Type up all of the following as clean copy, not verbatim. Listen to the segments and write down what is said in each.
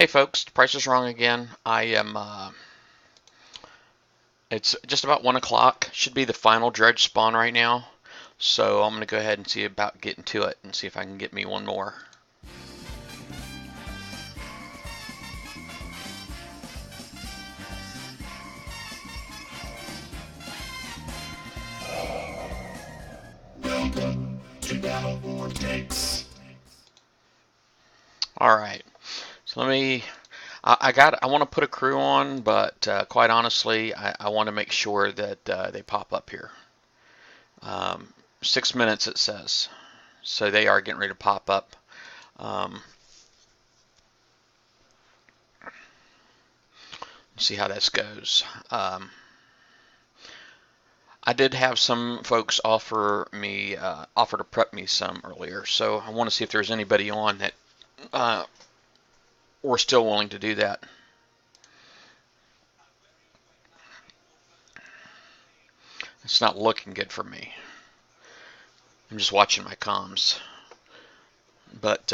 Hey folks, the price is wrong again. It's just about 1 o'clock. Should be the final dredge spawn right now. So I'm going to go ahead and see about getting to it and see if I can get me one more. Welcome to Battle Vortex. Alright, so I want to put a crew on, but quite honestly, I want to make sure that they pop up here. 6 minutes it says. So they are getting ready to pop up. See how this goes. I did have some folks offer to prep me some earlier, so I want to see if there's anybody on that were still willing to do that. It's not looking good for me. I'm just watching my comms, but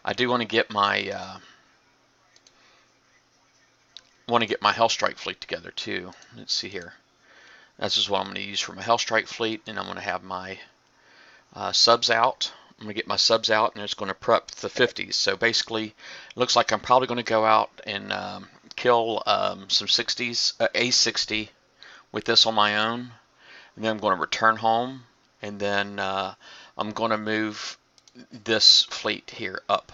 I do want to get my Hellstrike fleet together too. Let's see here. This is what I'm going to use for my Hellstrike fleet, and I'm going to have my subs out. I'm going to get my subs out, and it's going to prep the 50s. So basically, it looks like I'm probably going to go out and kill some 60s, A60 with this on my own, and then I'm going to return home, and then I'm going to move this fleet here up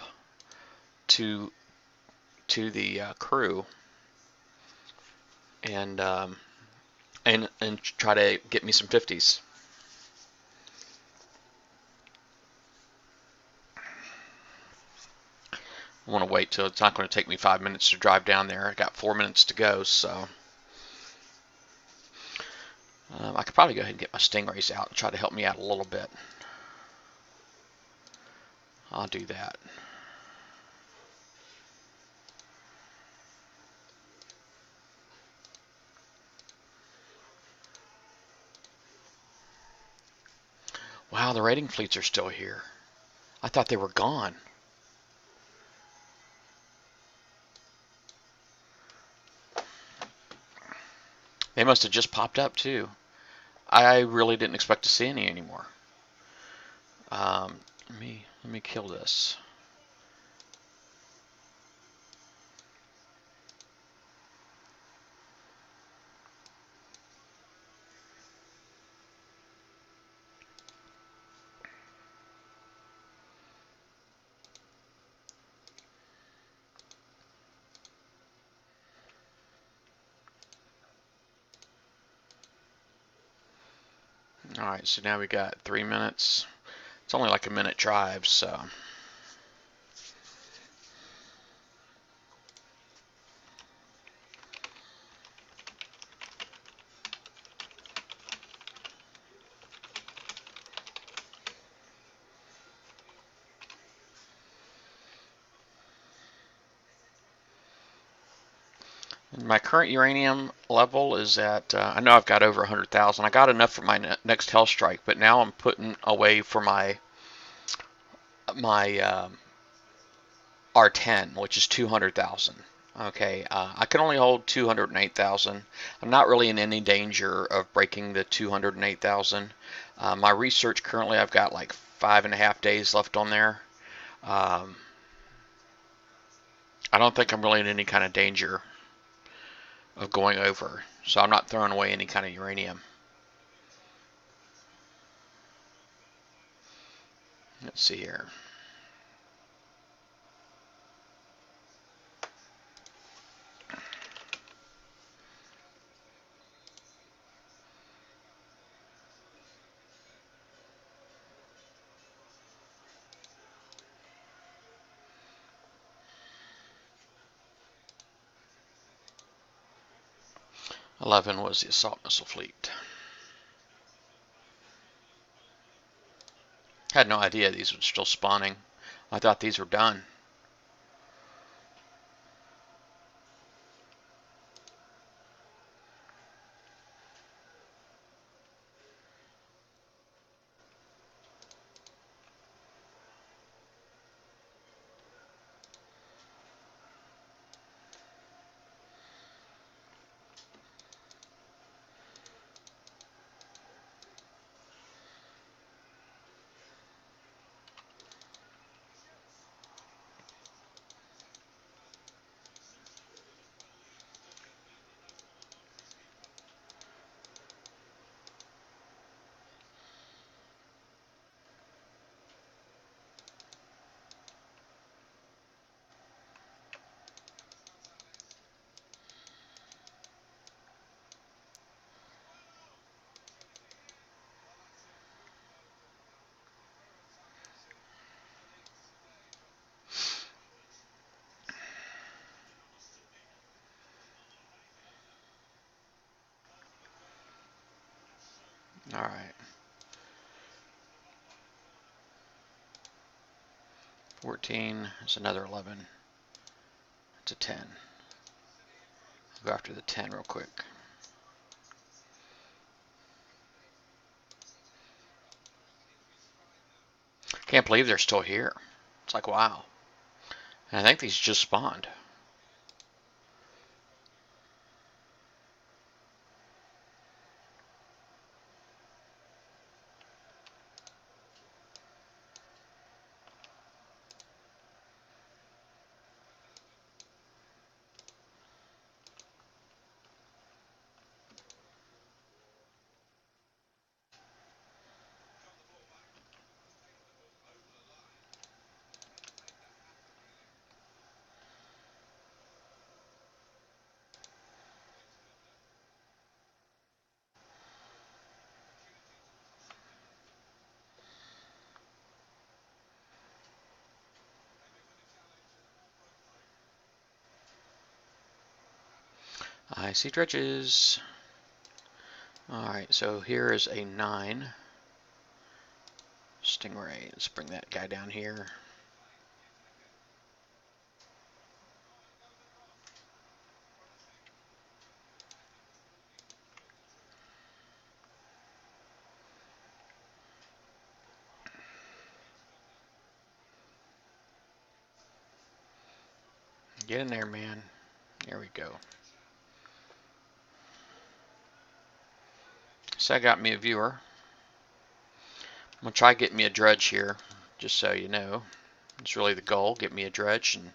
to the crew, and try to get me some 50s. I want to wait till it's not going to take me 5 minutes to drive down there. I got 4 minutes to go, so I could probably go ahead and get my Stingrays out and try to help me out a little bit. I'll do that. Wow, the raiding fleets are still here. I thought they were gone. They must have just popped up too. I really didn't expect to see any anymore. Let me kill this. Alright, so now we got 3 minutes. It's only like a minute drive, so. My current uranium level is at, I know I've got over 100,000. I got enough for my next Hellstrike, but now I'm putting away for my R10, which is 200,000. Okay, I can only hold 208,000. I'm not really in any danger of breaking the 208,000. My research currently, I've got like 5.5 days left on there. I don't think I'm really in any kind of danger of going over, so I'm not throwing away any kind of uranium. Let's see here. '11 was the assault missile fleet. Had no idea these were still spawning. I thought these were done. All right. 14 is another 11. It's a 10. I'll go after the 10 real quick. Can't believe they're still here. It's like, wow. And I think these just spawned. I see dredges. Alright, so here is a 9. Stingray. Let's bring that guy down here. Get in there, man. There we go. So I got me a viewer. I'm going to try getting me a dredge here, just so you know. It's really the goal, get me a dredge and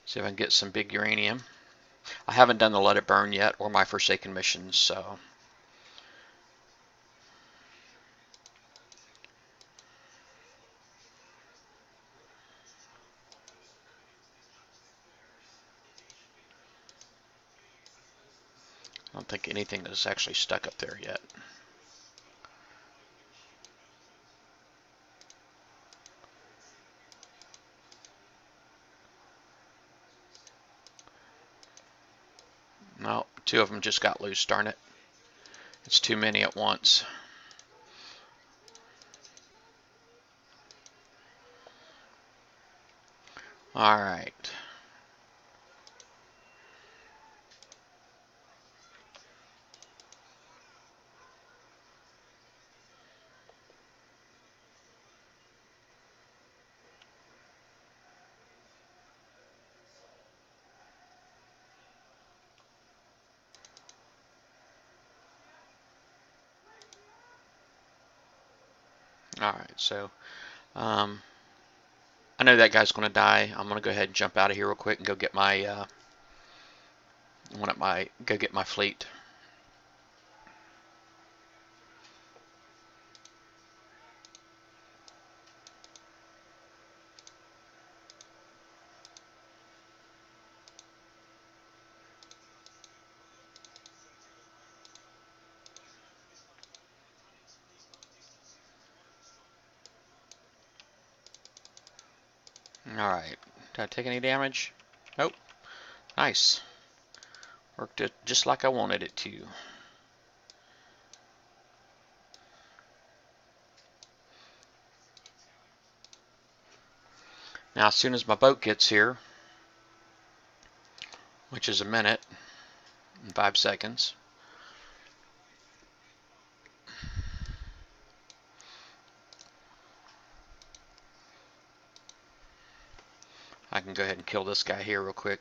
see if I can get some big uranium. I haven't done the Let It Burn yet or my Forsaken missions, so I don't think anything is actually stuck up there yet. No, 2 of them just got loose, darn it. It's too many at once. Alright. Alright, so I know that guy's going to die. I'm going to go ahead and jump out of here real quick and go get my go get my fleet. Alright, did I take any damage? Nope. Nice. Worked it just like I wanted it to. Now as soon as my boat gets here, which is a minute and 5 seconds, I can go ahead and kill this guy here real quick.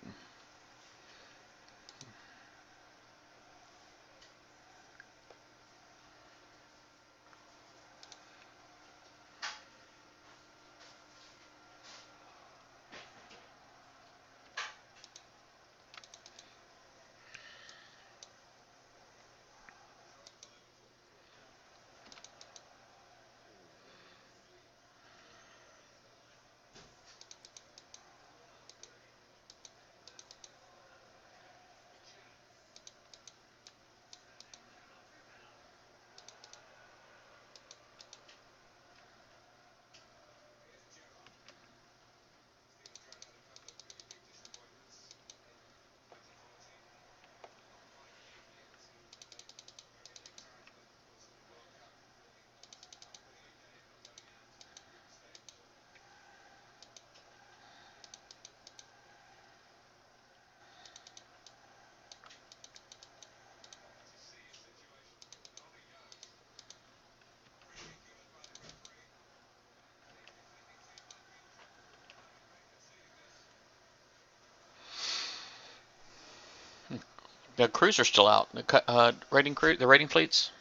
The crews are still out. The raiding fleets.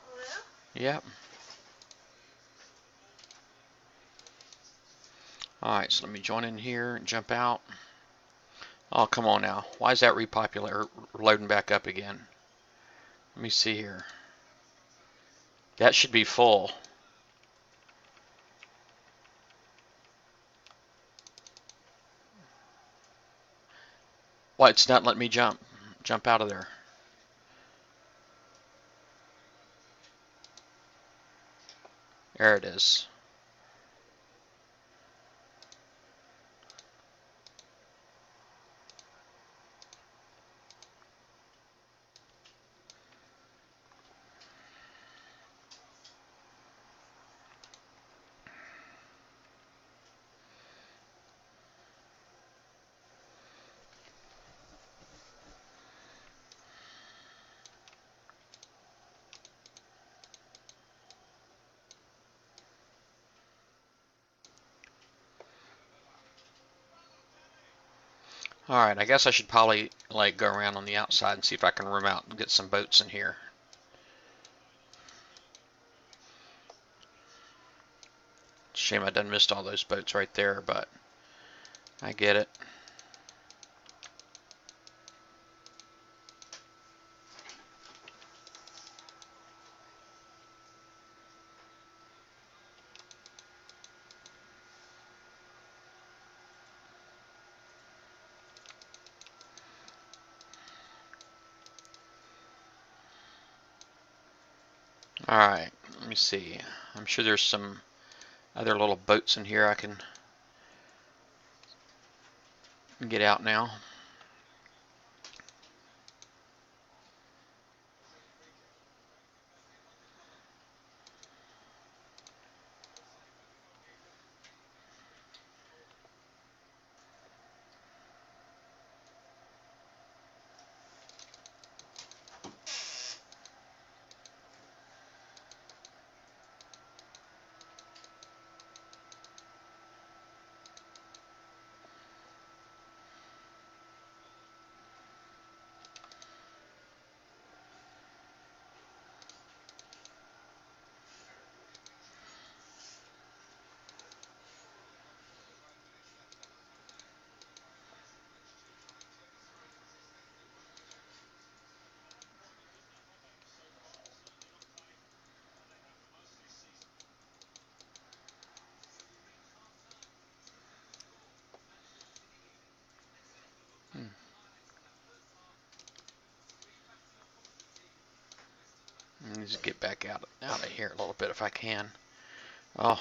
Oh yeah? Yep. Alright, so let me join in here and jump out. Oh, come on now. Why is that loading back up again? Let me see here. That should be full. Why, it's not letting me jump out of there. There it is. Alright, I guess I should probably like go around on the outside and see if I can room out and get some boats in here. Shame I done missed all those boats right there, but I get it. Alright, let me see. I'm sure there's some other little boats in here I can get out now. Just get back out of here a little bit if I can. Oh,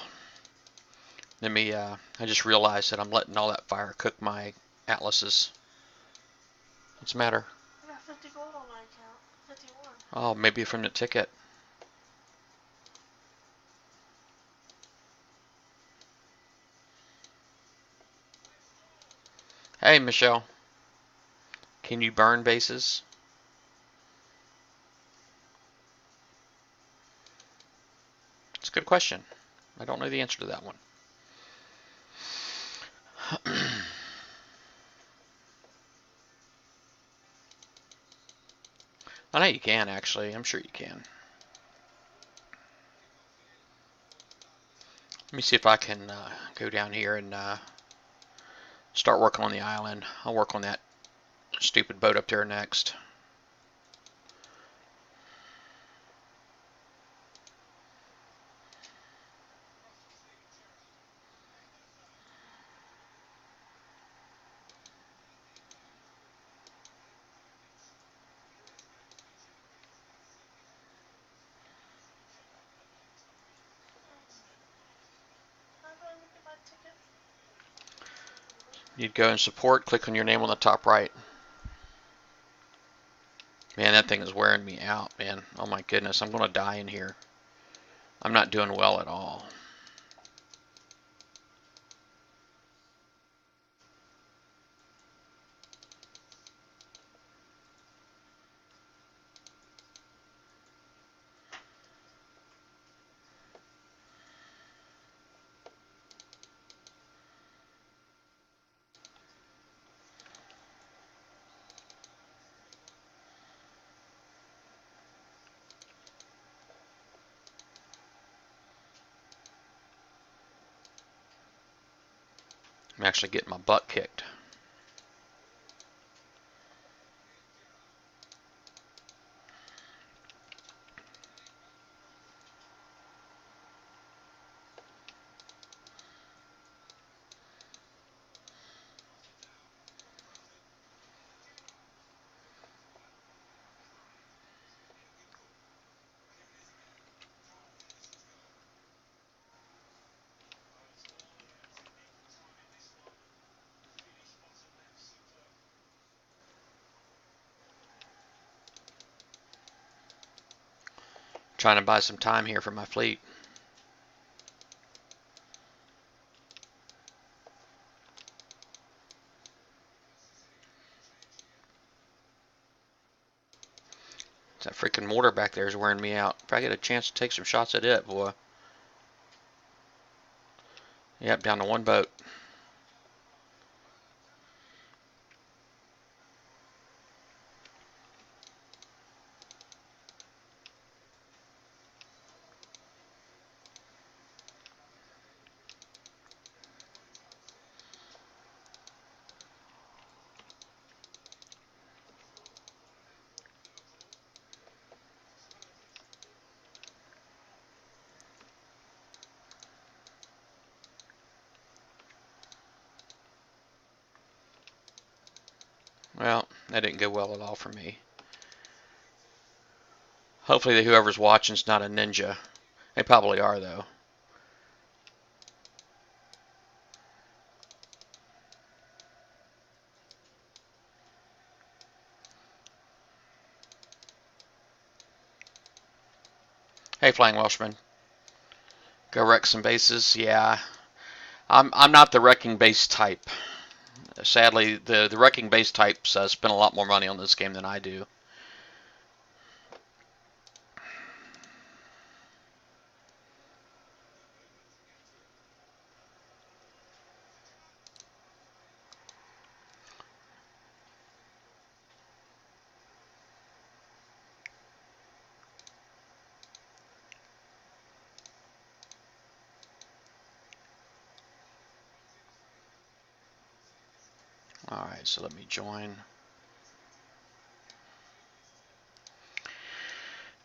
let me. I just realized that I'm letting all that fire cook my atlases. What's the matter? I got 50 gold on my account. 51. Oh, maybe from the ticket. Hey, Michelle. Can you burn bases? It's a good question. I don't know the answer to that one. I know you can, actually. I'm sure you can. Let me see if I can go down here and start working on the island. I'll work on that stupid boat up there next. How do I look at my ticket? You'd go in support, click on your name on the top right. Man, that thing is wearing me out, man. Oh my goodness, I'm going to die in here. I'm not doing well at all. I'm actually getting my butt kicked. Trying to buy some time here for my fleet. That freaking mortar back there is wearing me out. If I get a chance to take some shots at it, boy. Yep, down to one boat. Well, that didn't go well at all for me. Hopefully whoever's watching's not a ninja. They probably are, though. Hey, Flying Welshman. Go wreck some bases. Yeah, I'm not the wrecking base type. Sadly, the wrecking base types spend a lot more money on this game than I do. Alright, so let me join.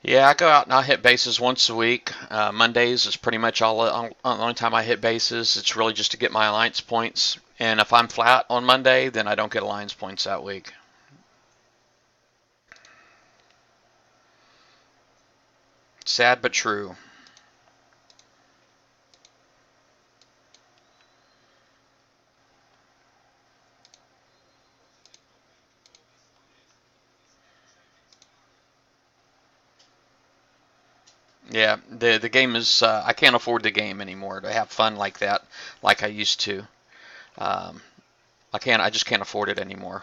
Yeah, I go out and I hit bases once a week. Mondays is pretty much the only time I hit bases. It's really just to get my alliance points. And if I'm flat on Monday, then I don't get alliance points that week. Sad but true. Yeah, the game is I can't afford the game anymore to have fun like that, like I used to. Um, I just can't afford it anymore.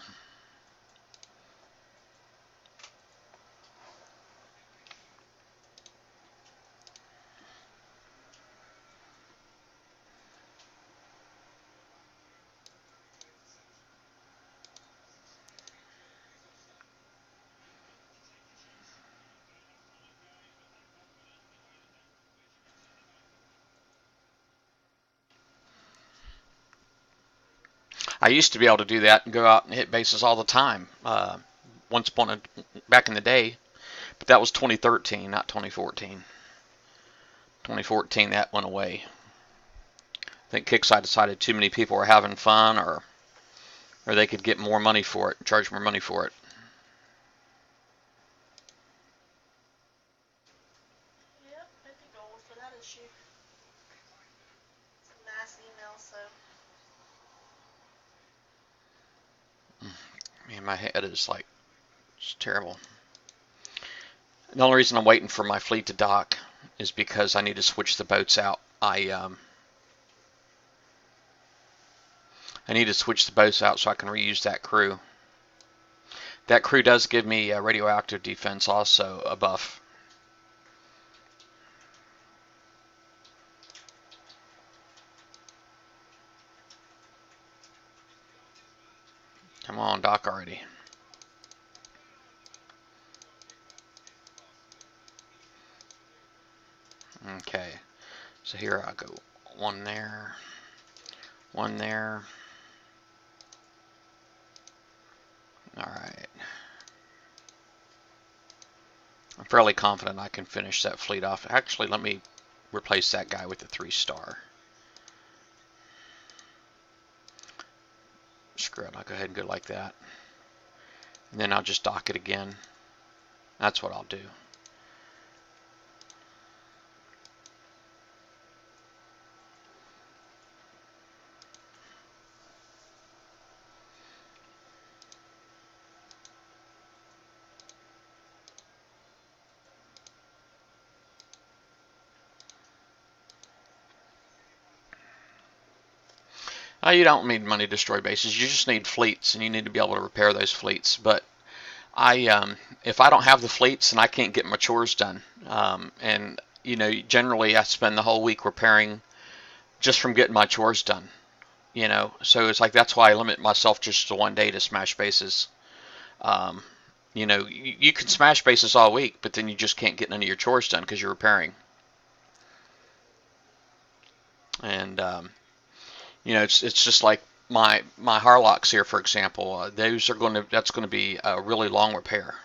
I used to be able to do that and go out and hit bases all the time. Back in the day, but that was 2013, not 2014. 2014, that went away. I think Kickside decided too many people were having fun, or they could get more money for it, charge more money for it. Yep, I think I'll look for that issue. It's a mass email, so. Man, my head is like, it's terrible. The only reason I'm waiting for my fleet to dock is because I need to switch the boats out. I need to switch the boats out so I can reuse that crew. That crew does give me radioactive defense, also a buff. Come on, dock already. Okay, so here I go. One there, one there. Alright. I'm fairly confident I can finish that fleet off. Actually, let me replace that guy with a 3-star. Screw it, I'll go ahead and go like that. And then I'll just dock it again. That's what I'll do. You don't need money to destroy bases. You just need fleets, and you need to be able to repair those fleets. But if I don't have the fleets, and I can't get my chores done, and generally I spend the whole week repairing just from getting my chores done. So it's like that's why I limit myself just to 1 day to smash bases. You can smash bases all week, but then you just can't get none of your chores done because you're repairing. And it's just like my Harlocks here, for example. That's going to be a really long repair.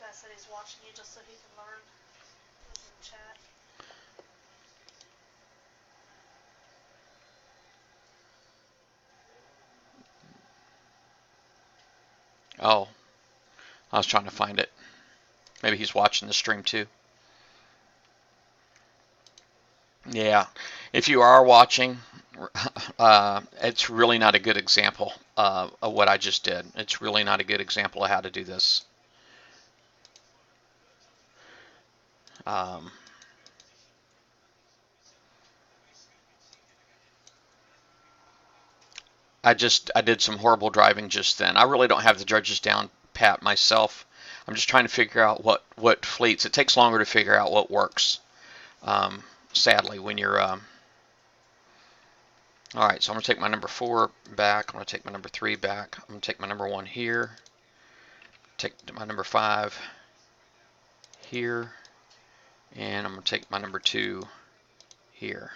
Guy said he's watching you just so he can learn. It was in chat. Oh, I was trying to find it. Maybe he's watching the stream too. Yeah, if you are watching, it's really not a good example of what I just did. It's really not a good example of how to do this. Um, I did some horrible driving just then. I really don't have the judges down pat myself. I'm just trying to figure out what fleets. It takes longer to figure out what works. Sadly, when you're all right. So I'm gonna take my number 4 back. I'm gonna take my number 3 back. I'm gonna take my number 1 here. Take my number 5 here, and I'm gonna take my number 2 here.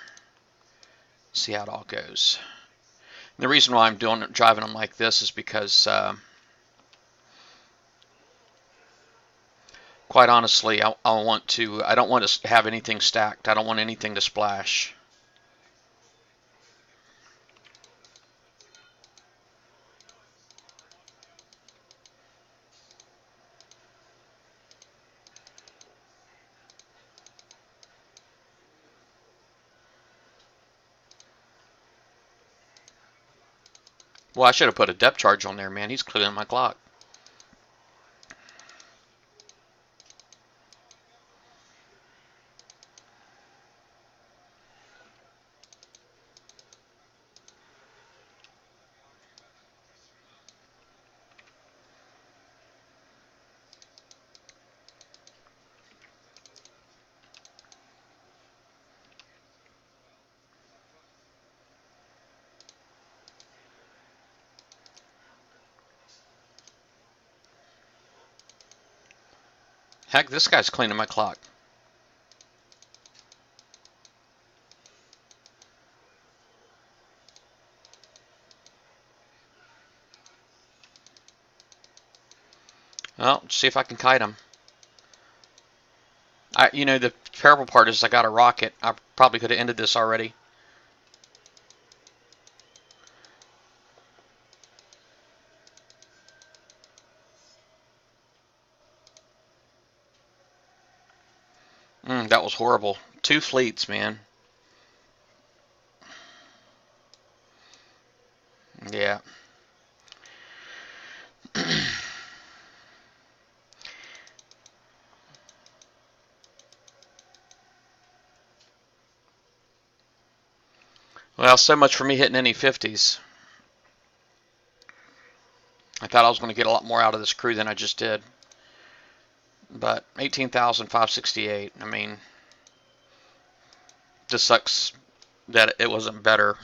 See how it all goes. And the reason why I'm driving them like this is because, quite honestly, I don't want to have anything stacked. I don't want anything to splash. Well, I should have put a depth charge on there, man. He's clearing my clock. Heck, this guy's cleaning my clock. Well, see if I can kite him. The terrible part is I got a rocket. I probably could have ended this already. That was horrible. 2 fleets, man. Yeah. Well, so much for me hitting any 50s. I thought I was going to get a lot more out of this crew than I just did. But 18,568. I mean, just sucks that it wasn't better.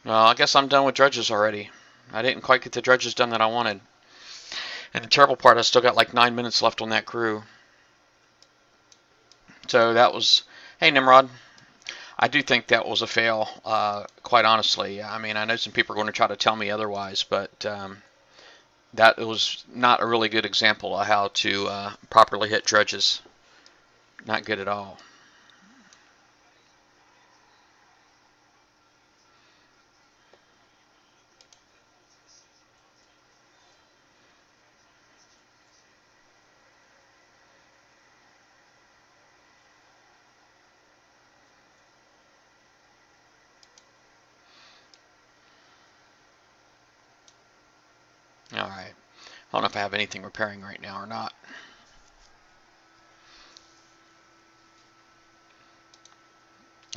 Well, I guess I'm done with dredges already. I didn't quite get the dredges done that I wanted. And the terrible part, I still got like 9 minutes left on that crew. So that was, hey Nimrod, I do think that was a fail, quite honestly. I mean, I know some people are going to try to tell me otherwise, but that was not a really good example of how to properly hit dredges. Not good at all. All right. I don't know if I have anything repairing right now or not.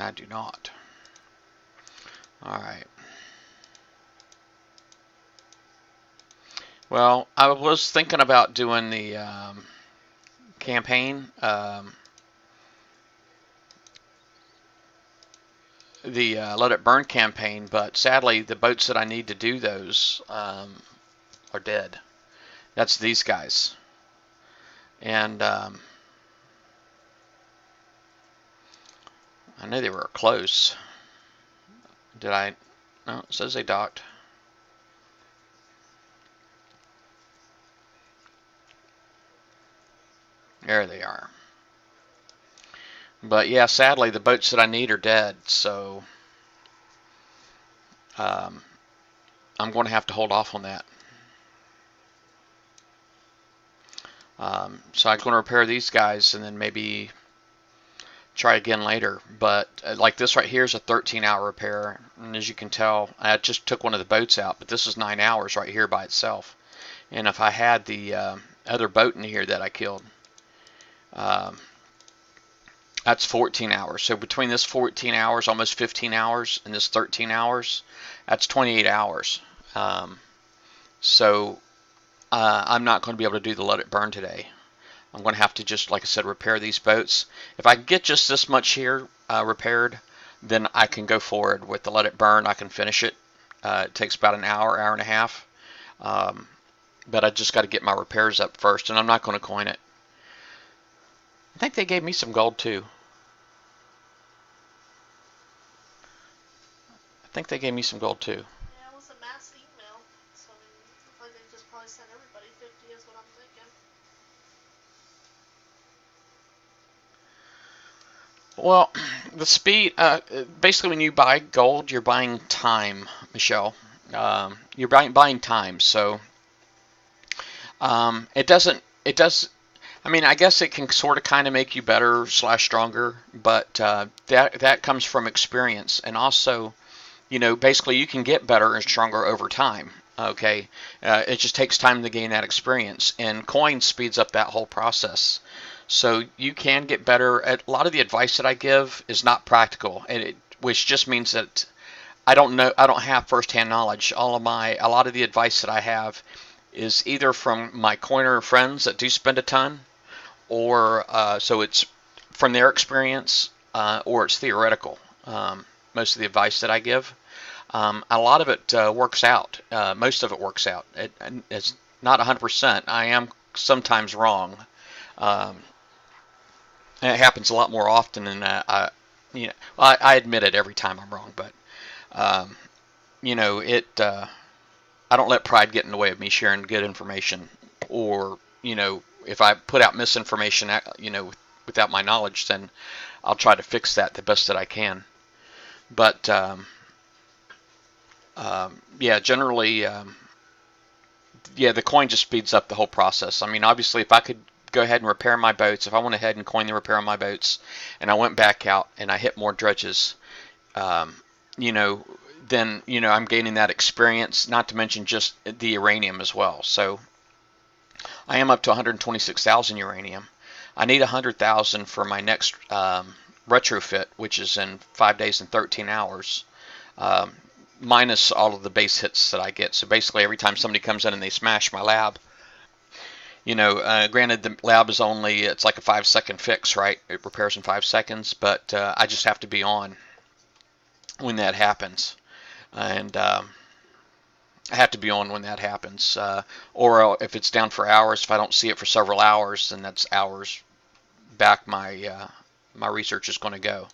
I do not. All right. Well, I was thinking about doing the campaign, the Let It Burn campaign, but sadly the boats that I need to do those are dead. That's these guys. And I know they were close. Did I? No, it says they docked. There they are. But yeah, sadly the boats that I need are dead, so I'm going to have to hold off on that. So I'm going to repair these guys and then maybe try again later. But like this right here is a 13-hour repair, and as you can tell, I just took one of the boats out, but this is 9 hours right here by itself. And if I had the other boat in here that I killed, that's 14 hours. So between this 14 hours, almost 15 hours, and this 13 hours, that's 28 hours. So I'm not going to be able to do the Let It Burn today. I'm going to have to just, like I said, repair these boats. If I can get just this much here repaired, then I can go forward with the Let It Burn. I can finish it. It takes about an hour, hour and a half. But I just got to get my repairs up first, and I'm not going to coin it. I think they gave me some gold too. I think they gave me some gold too. Yeah, it was a mass email, so I mean, looks like they just probably sent everybody 50 is what I'm thinking. Well, the speed, basically when you buy gold, you're buying time, Michelle. You're buying time, so it does, I mean, I guess it can sort of kind of make you better slash stronger, but that comes from experience. And also, you know, basically you can get better and stronger over time. Okay, it just takes time to gain that experience, and coin speeds up that whole process. So you can get better. A lot of the advice that I give is not practical, which just means that I don't know. I don't have firsthand knowledge. A lot of the advice that I have is either from my coiner friends that do spend a ton, or so it's from their experience, or it's theoretical. Most of the advice that I give, a lot of it works out. Most of it works out. It's not 100%. I am sometimes wrong. And it happens a lot more often than you know. I admit it every time I'm wrong, but you know, I don't let pride get in the way of me sharing good information, or you know, if I put out misinformation, you know, without my knowledge, then I'll try to fix that the best that I can. But yeah, generally, yeah, the coin just speeds up the whole process. I mean, obviously, if I could go ahead and repair my boats, if I went ahead and coined the repair on my boats, and I went back out and I hit more dredges, you know, then you know I'm gaining that experience. Not to mention just the uranium as well. So I am up to 126,000 uranium. I need 100,000 for my next retrofit, which is in 5 days and 13 hours. Minus all of the base hits that I get. So basically every time somebody comes in and they smash my lab, you know, granted the lab is only, it's like a 5-second fix, right? It repairs in 5 seconds, but I just have to be on when that happens. and I have to be on when that happens. Or if it's down for hours, if I don't see it for several hours, then that's hours back my research is going to go.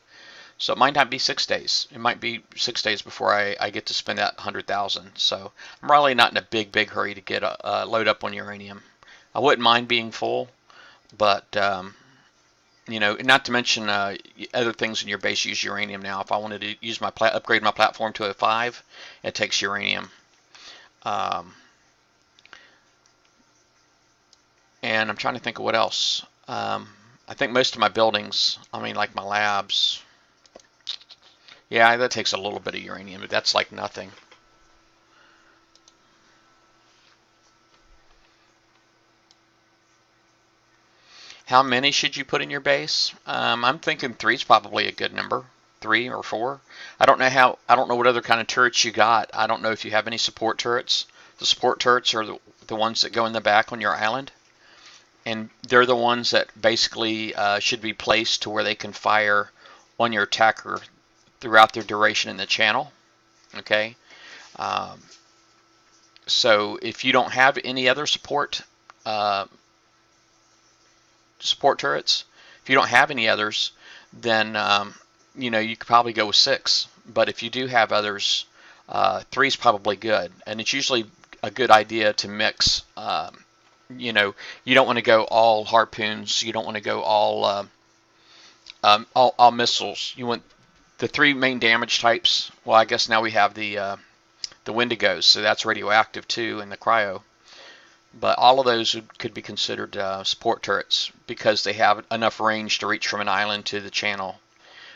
So it might not be 6 days. It might be 6 days before I get to spend that 100,000. So I'm really not in a big hurry to get load up on uranium. I wouldn't mind being full, but you know, not to mention other things in your base use uranium now. If I wanted to use my upgrade my platform to a 5, it takes uranium. And I'm trying to think of what else. I think most of my buildings, I mean, like my labs, yeah, that takes a little bit of uranium, but that's like nothing. How many should you put in your base? I'm thinking 3 is probably a good number, 3 or 4. I don't know what other kind of turrets you got. I don't know if you have any support turrets. The support turrets are the ones that go in the back on your island, and they're the ones that basically should be placed to where they can fire on your attacker throughout their duration in the channel. Okay, so if you don't have any other support turrets, if you don't have any others, then you know, you could probably go with 6. But if you do have others, 3 is probably good, and it's usually a good idea to mix. You know, you don't want to go all harpoons. You don't want to go all missiles. You want the 3 main damage types. Well, I guess now we have the Wendigos, so that's radioactive too, and the cryo. But all of those could be considered support turrets because they have enough range to reach from an island to the channel.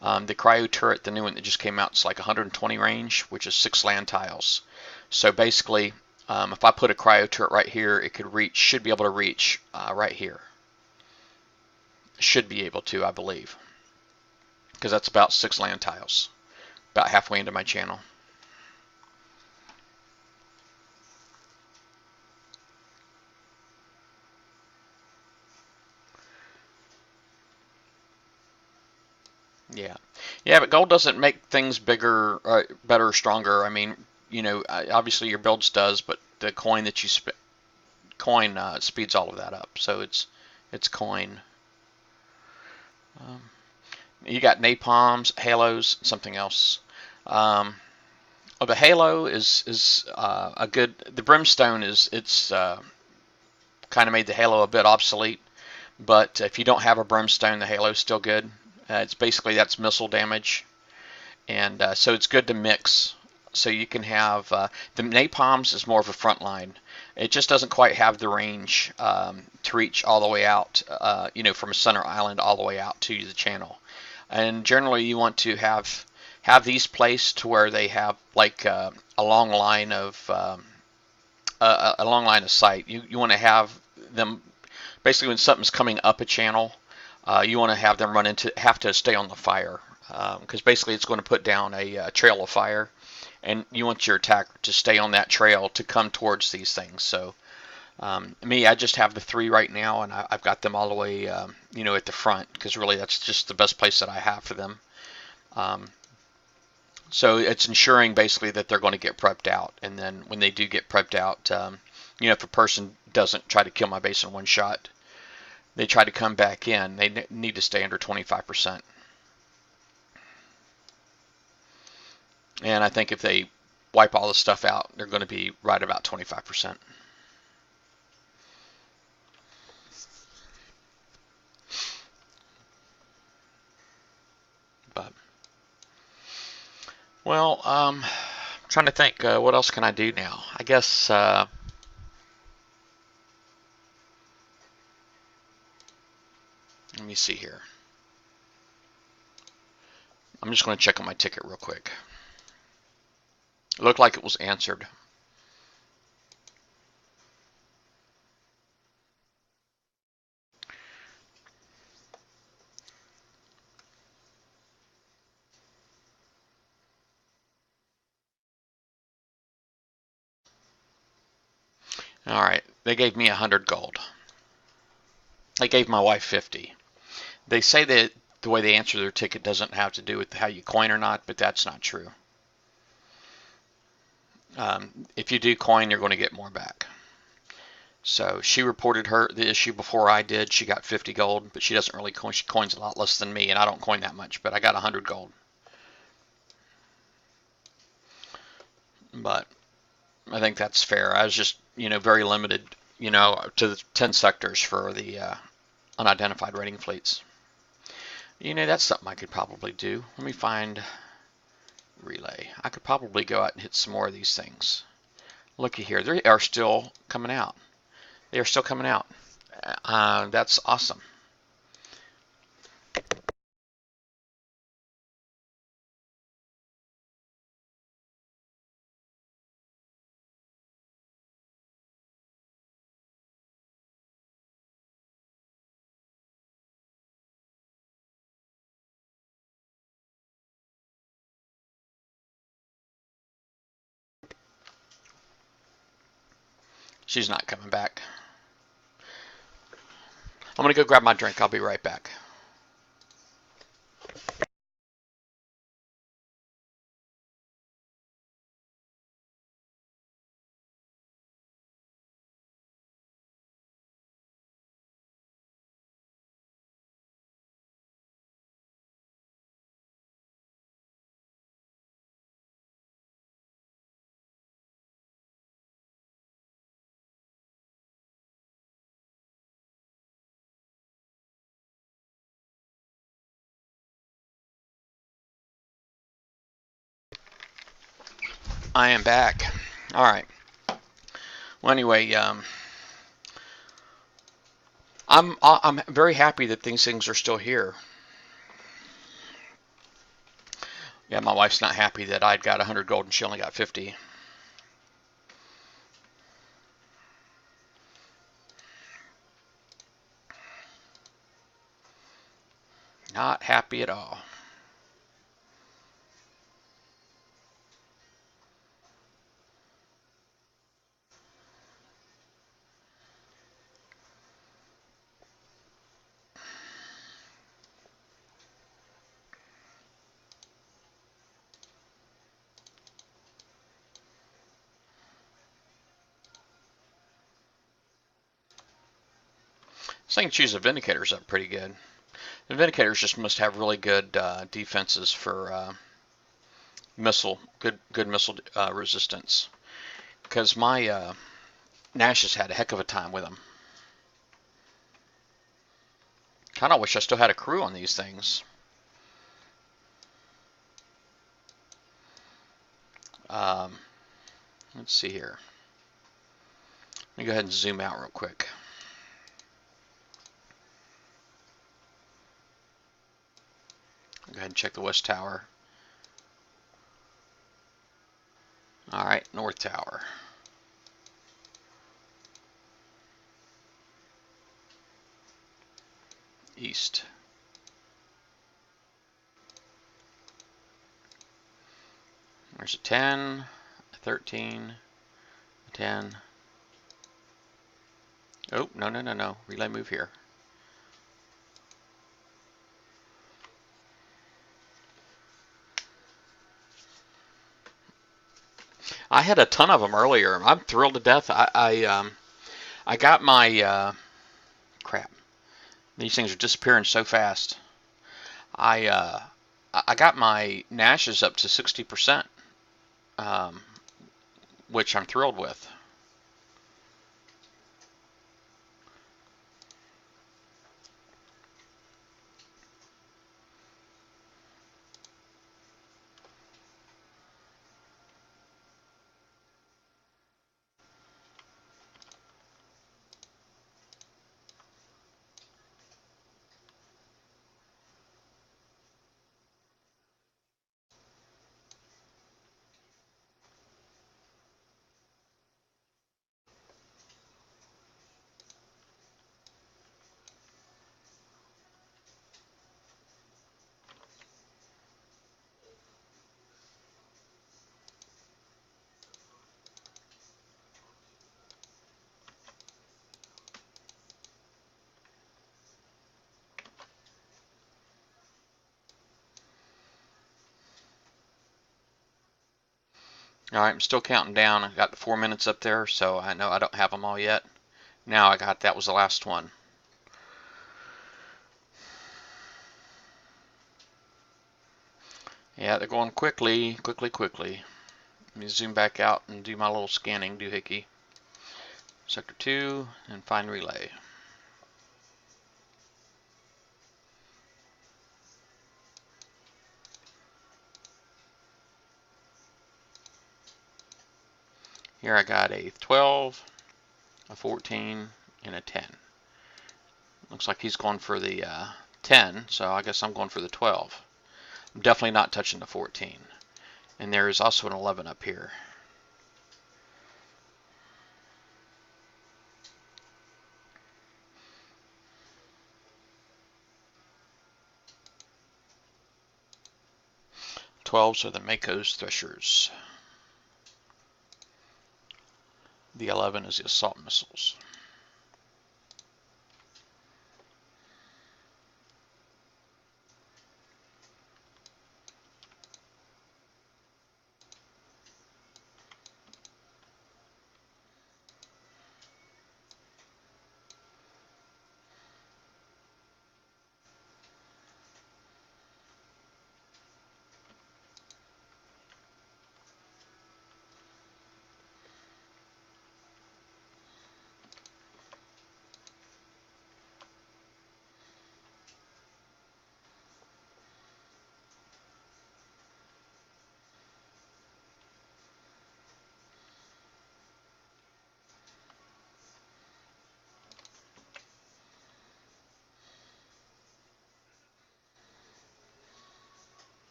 The cryo turret, the new one that just came out, is like 120 range, which is 6 land tiles. So basically, if I put a cryo turret right here, it should be able to reach right here. Should be able to, I believe, because that's about 6 land tiles, about halfway into my channel. Yeah, but gold doesn't make things bigger, better, stronger. I mean, you know, obviously your builds does, but the coin that you coin speeds all of that up. So it's coin. You got napalms, halos, something else. Oh, the halo is a good. The brimstone it's kind of made the halo a bit obsolete. But if you don't have a brimstone, the halo's still good. It's basically that's missile damage, and so it's good to mix. So you can have the napalms is more of a front line. It just doesn't quite have the range to reach all the way out, you know, from a center island all the way out to the channel. And generally, you want to have these placed to where they have like a long line of sight. You want to have them basically when something's coming up a channel. You want to have them have to stay on the fire because basically it's going to put down a trail of fire, and you want your attacker to stay on that trail to come towards these things. So me, I just have the 3 right now, and I've got them all the way, you know, at the front because really that's just the best place that I have for them. So it's ensuring basically that they're going to get prepped out, and then when they do get prepped out, you know, if a person doesn't try to kill my base in one shot, they try to come back in, they need to stay under 25%. And I think if they wipe all the stuff out, they're going to be right about 25%. But, well, I'm trying to think, what else can I do now? I guess, let me see here. I'm just going to check on my ticket real quick. It looked like it was answered. All right, they gave me 100 gold. They gave my wife 50. They say that the way they answer their ticket doesn't have to do with how you coin or not, but that's not true. If you do coin, you're going to get more back. So she reported the issue before I did. She got 50 gold, but she doesn't really coin. She coins a lot less than me, and I don't coin that much, but I got 100 gold. But I think that's fair. I was just, very limited, to the 10 sectors for the unidentified raiding fleets. That's something I could probably do. Let me find relay. I could probably go out and hit some more of these things. Looky here. They are still coming out. They are still coming out. That's awesome. She's not coming back. I'm going to go grab my drink. I'll be right back. I am back. All right. Well, anyway, I'm very happy that these things are still here. Yeah, my wife's not happy that I'd got 100 gold and she only got 50. Not happy at all. This thing choose the Vindicators up pretty good. The Vindicators just must have really good defenses for good missile resistance. Because my Nash has had a heck of a time with them. Kind of wish I still had a crew on these things. Um, let's see here. Let me go ahead and zoom out real quick. Go ahead and check the West Tower. Alright, North Tower. East. There's a 10, a 13, a 10. Oh, no. Relay move here. I had a ton of them earlier. I'm thrilled to death. I got my crap. These things are disappearing so fast. I got my Nashes up to 60%, which I'm thrilled with. Alright, I'm still counting down. I got the 4 minutes up there, so I know I don't have them all yet. Now I got, that was the last one. Yeah, they're going quickly, quickly. Let me zoom back out and do my little scanning doohickey. Sector 2, and find relay. Here I got a 12, a 14, and a 10. Looks like he's going for the 10, so I guess I'm going for the 12. I'm definitely not touching the 14. And there is also an 11 up here. Twelves are the Mako's Threshers. The 11 is the assault missiles.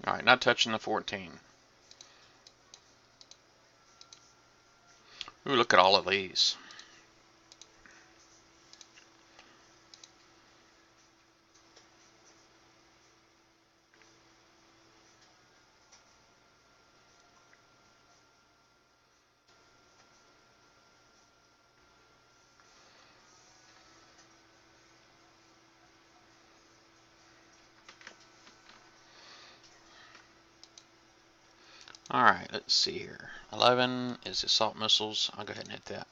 Alright, not touching the 14. Ooh, look at all of these. Alright, let's see here. 11 is assault missiles. I'll go ahead and hit that.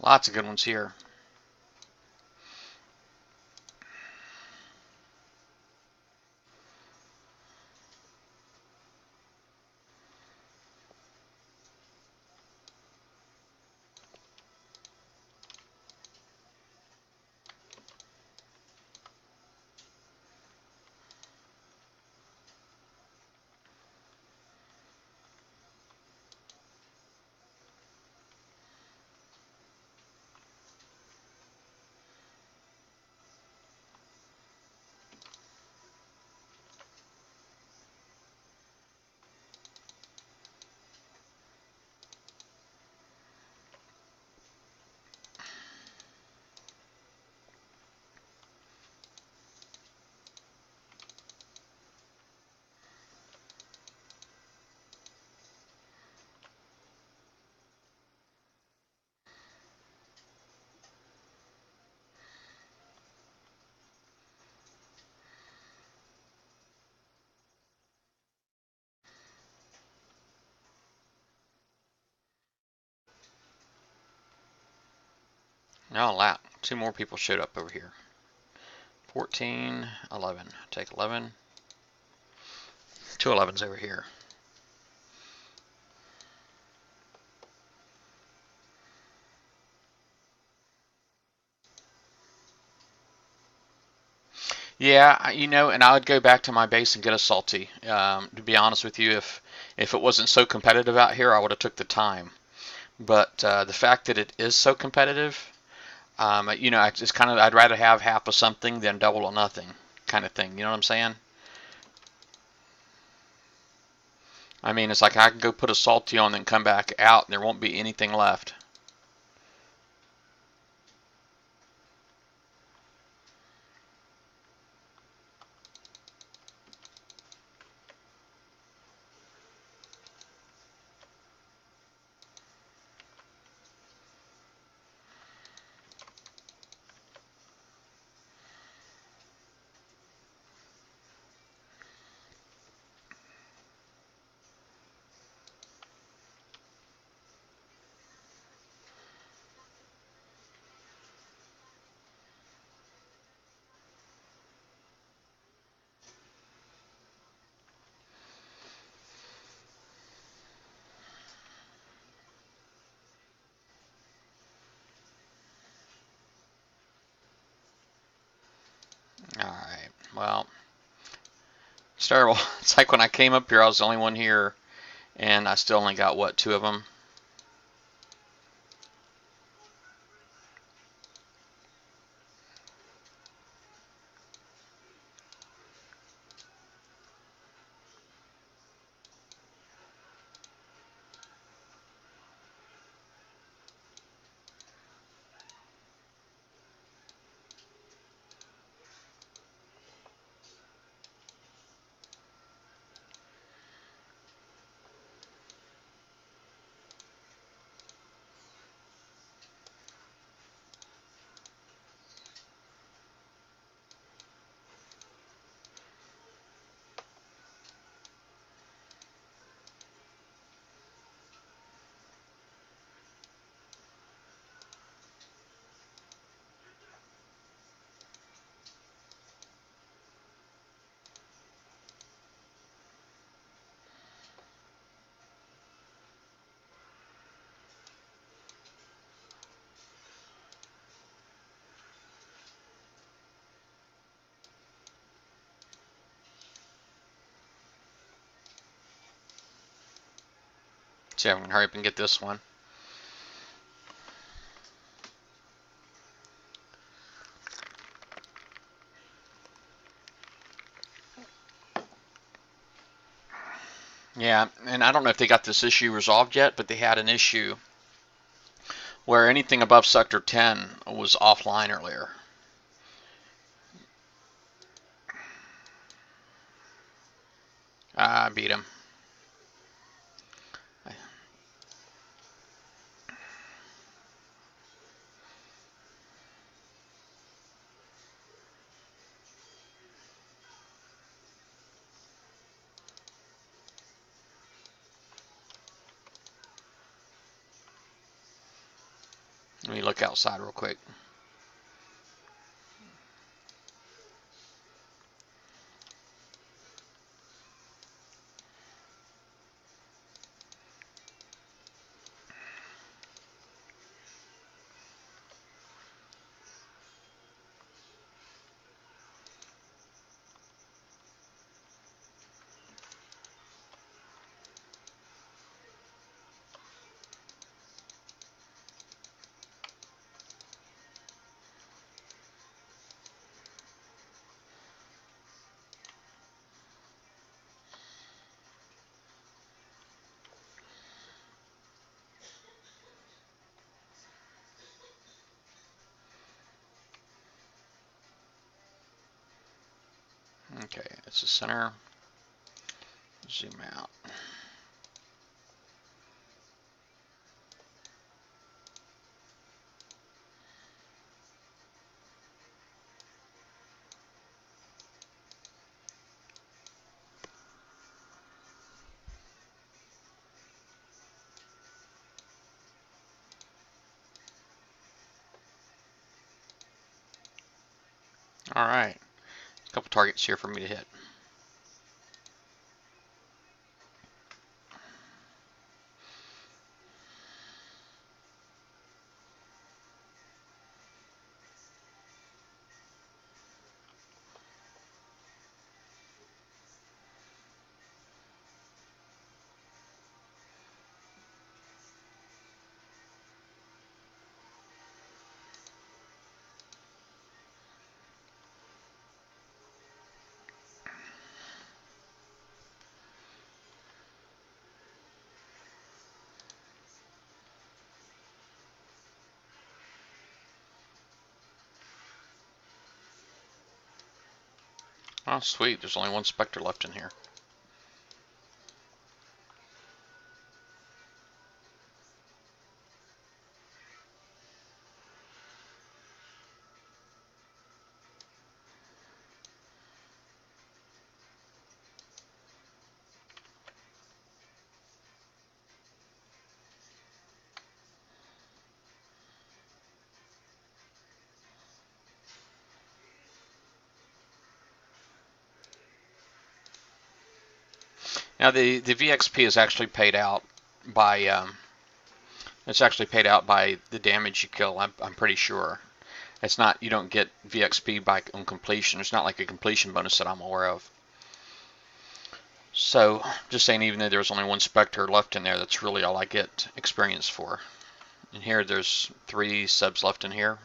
Lots of good ones here. Oh, wow. 2 more people showed up over here. 14, 11. Take 11. 2 11s over here. Yeah, you know, and I would go back to my base and get a salty. To be honest with you, if it wasn't so competitive out here, I would have took the time. But the fact that it is so competitive, you know, it's kind of, I'd rather have half of something than double or nothing kind of thing. You know what I'm saying? I mean, it's like I can go put a salty on and come back out, and there won't be anything left. All right. Well, it's terrible. It's like when I came up here, I was the only one here, and I still only got, what, 2 of them? See if I can hurry up and get this one. Yeah, and I don't know if they got this issue resolved yet, but they had an issue where anything above sector 10 was offline earlier. I beat him. Let me look outside real quick. Okay, it's the center. Zoom out. All right, a couple targets here for me to hit. Oh, sweet. There's only one Spectre left in here. Now the VXP is actually paid out by it's actually paid out by the damage you kill. I'm pretty sure. It's not, you don't get VXP by on completion. It's not like a completion bonus that I'm aware of. So just saying, even though there's only one Spectre left in there, that's really all I get experience for. And here there's 3 subs left in here.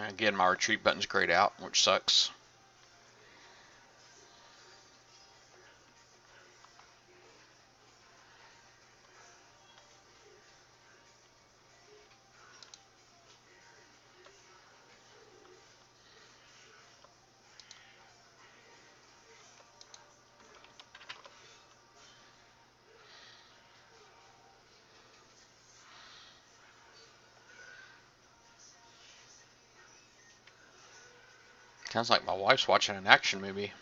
Again, my retreat button's grayed out, which sucks. Sounds like my wife's watching an action movie.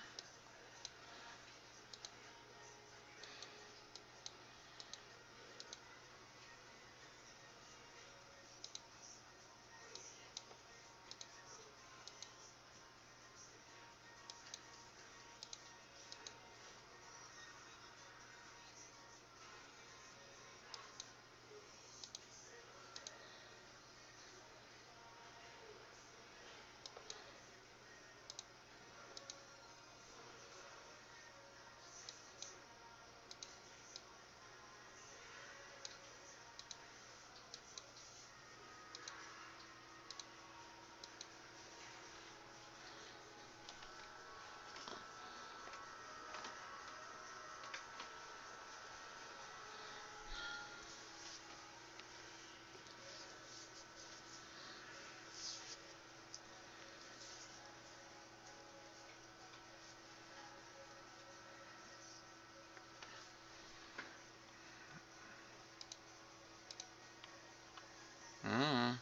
Mm.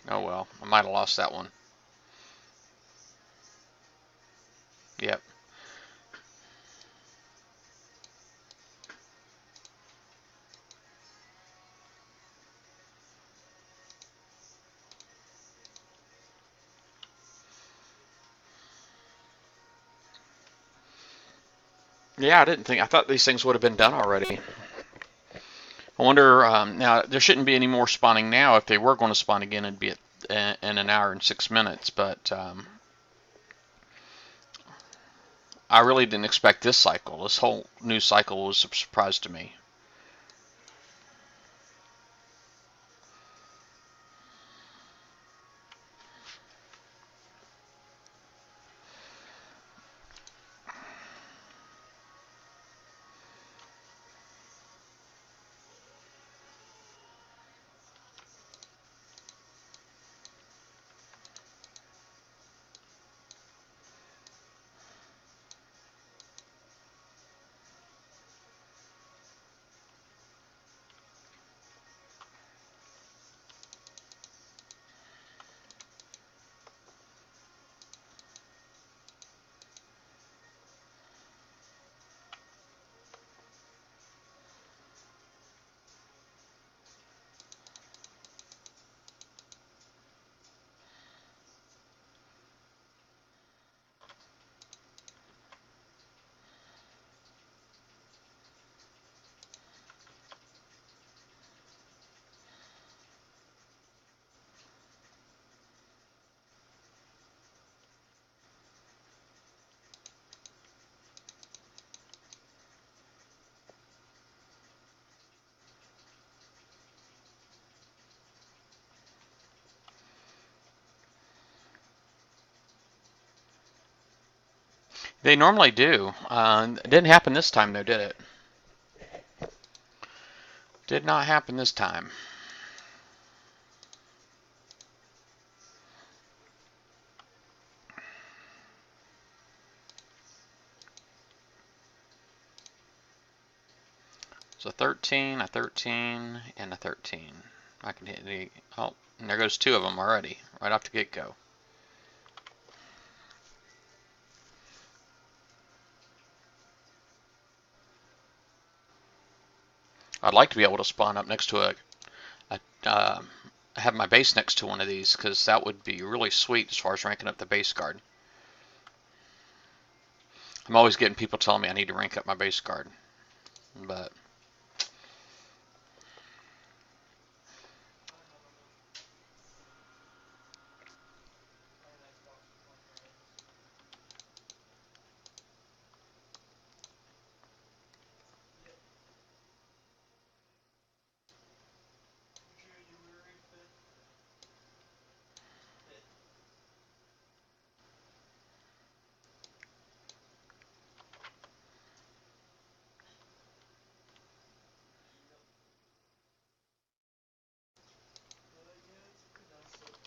Oh well, I might have lost that one. Yep. Yeah, I thought these things would have been done already. I wonder, now there shouldn't be any more spawning now. If they were going to spawn again, it'd be in an hour and 6 minutes, but I really didn't expect this cycle. This whole new cycle was a surprise to me. They normally do. It didn't happen this time, though, did it? Did not happen this time. So 13, a 13, and a 13. I can hit the, oh, and there goes two of them already, right off the get-go. I'd like to be able to spawn up next to have my base next to one of these, because that would be really sweet as far as ranking up the base guard. I'm always getting people telling me I need to rank up my base guard, but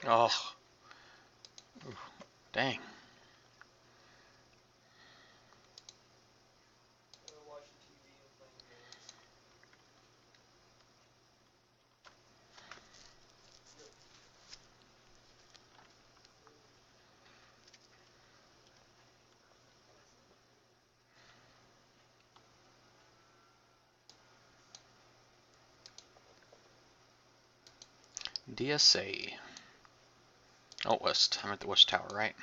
oh, dang. DSA. Oh, west. I'm at the west tower, right?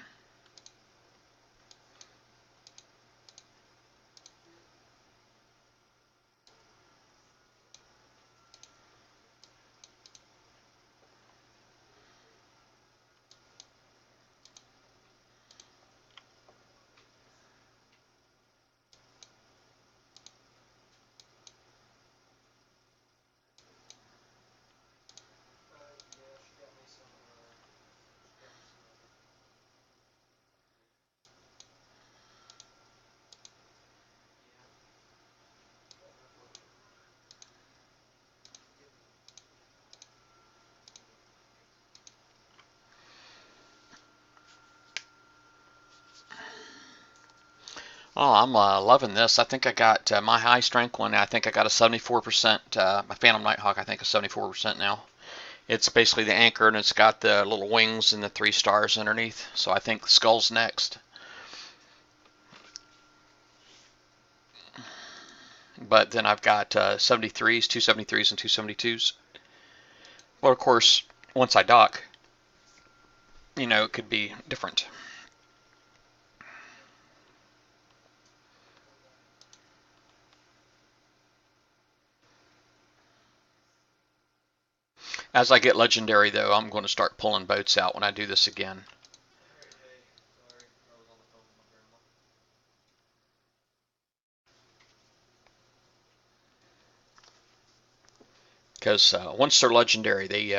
Oh, I'm loving this. I think I got my high strength one. I think I got a 74%. My Phantom Nighthawk, I think, is 74% now. It's basically the anchor, and it's got the little wings and the 3 stars underneath. So I think Skull's next. But then I've got 73s, 273s, and 272s. Well, of course, once I dock, it could be different. As I get legendary, though, I'm going to start pulling boats out when I do this again. Because once they're legendary, they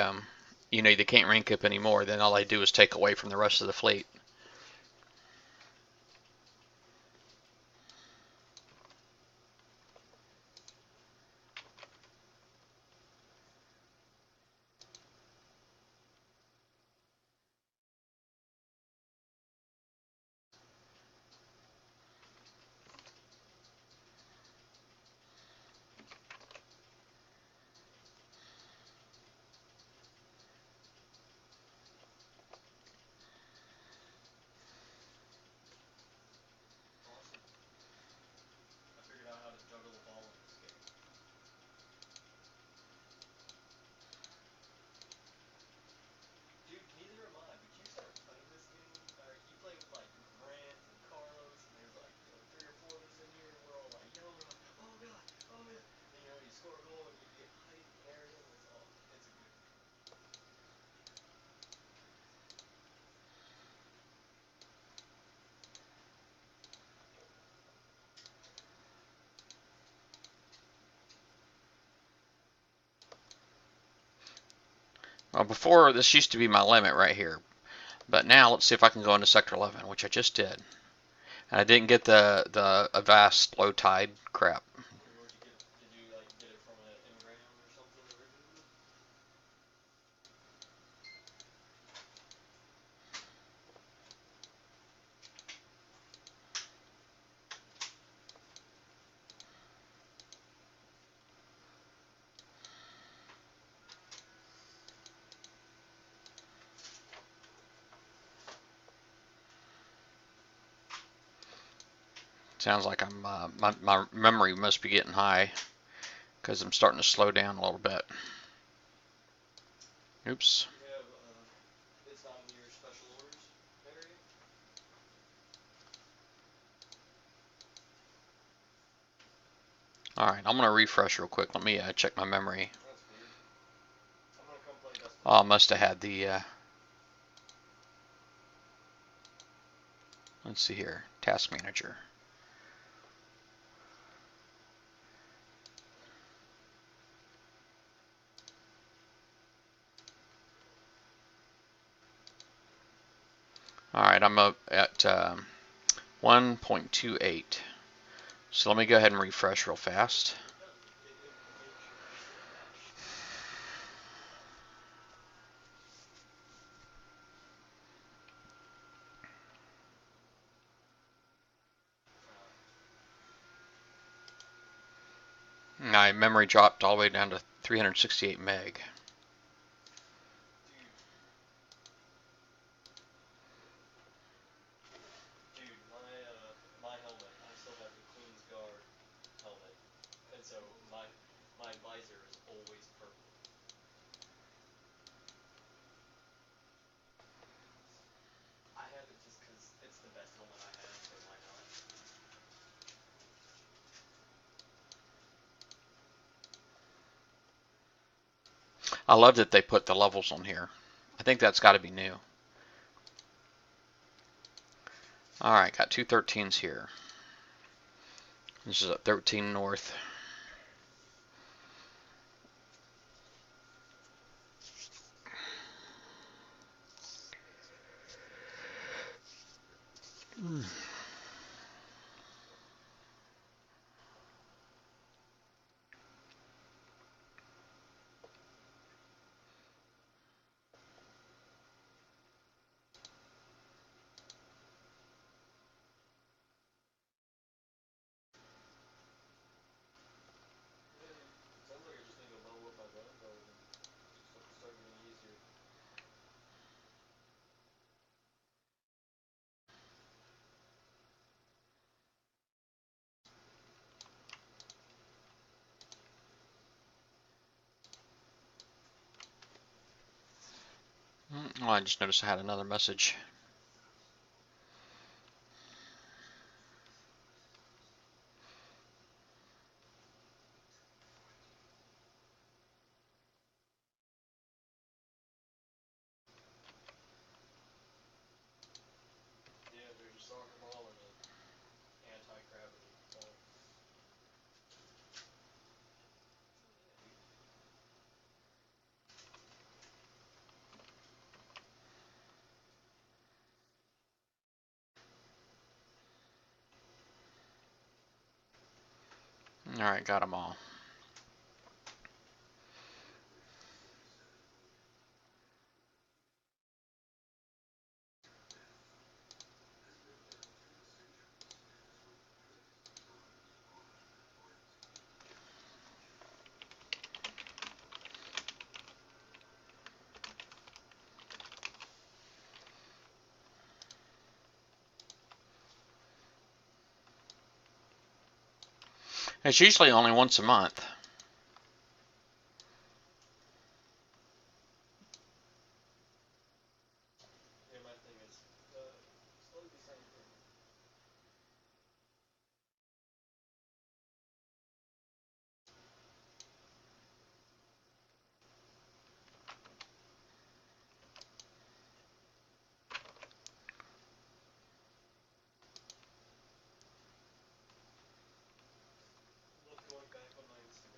can't rank up anymore. Then all they do is take away from the rest of the fleet. Well, before, this used to be my limit right here. But now, let's see if I can go into Sector 11, which I just did. And I didn't get the Avast low tide crap. Where'd you get it? Did you like get it from an Ingram or something originally? Sounds like I'm my memory must be getting high because I'm starting to slow down a little bit. Oops. You have it's not in your special orders area. All right, I'm gonna refresh real quick. Let me check my memory. That's weird. I'm gonna come play Destiny. Oh, I must have had the. Let's see here, task manager. All right, I'm up at 1.28. So let me go ahead and refresh real fast. My memory dropped all the way down to 368 meg. Dude, my helmet, I still have the Queen's Guard helmet, and so my visor is always purple. I have it just because it's the best helmet I have, so why not? I love that they put the levels on here. I think that's got to be new. All right, got two 13s here. This is a 13 north. Sounds like I just need to level up my Vanguard and start getting easier. Oh, I just noticed I had another message. Yeah, they're just throwing them all in the anti-gravity belt. All right, got them all. It's usually only once a month. Yeah, my thing is slightly the same thing. Love going back on my Instagram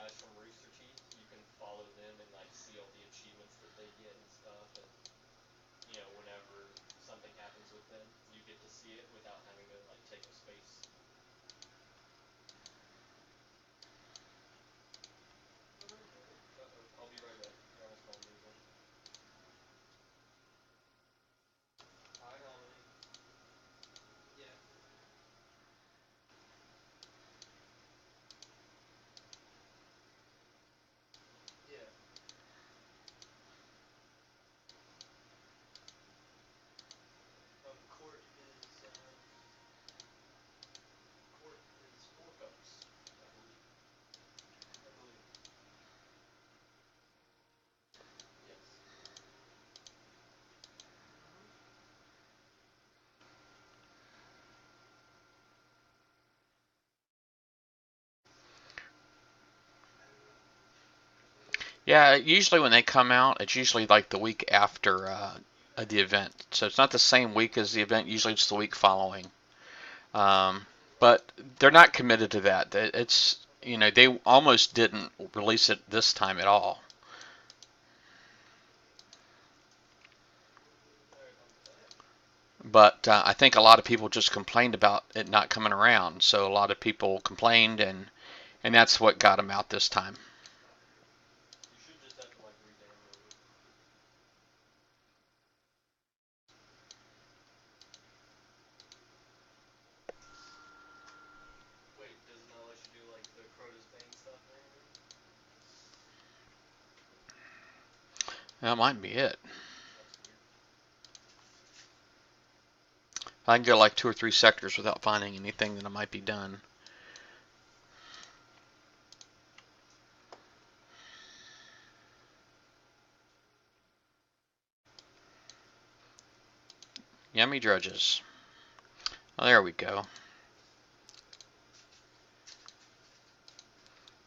guys from Rooster Teeth, you can follow them and like see all the achievements that they get and stuff, and whenever something happens with them, you get to see it without having to like take up space. Uh-oh, I'll be right back. You're almost gonna lose them. Hi, Harmony. Yeah. Yeah. Court is 4 cups, I believe. I believe. Yes. Yeah, usually when they come out, it's usually like the week after the event. So it's not the same week as the event. Usually it's the week following. But they're not committed to that. It's they almost didn't release it this time at all. Alright, I'm back. But I think a lot of people just complained about it not coming around. So a lot of people complained, and that's what got them out this time. You should just have to like re-download it. Wait, does it not let you do like the Crota's Bane stuff or anything? That might be it. That's weird. I can go like 2 or 3 sectors without finding anything that might be done. Yummy drudges. Oh, there we go.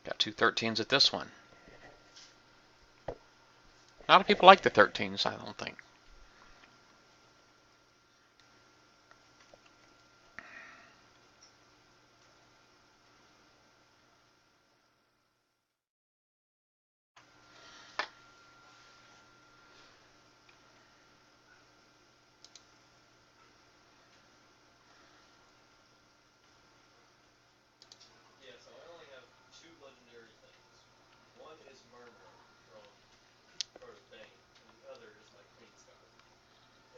Got 2 13s at this one. A lot of people like the 13s, I don't think. Yeah, so I only have 2 legendary things. One is Murmur from Crota's Bane, and the other is my Queen's Guard.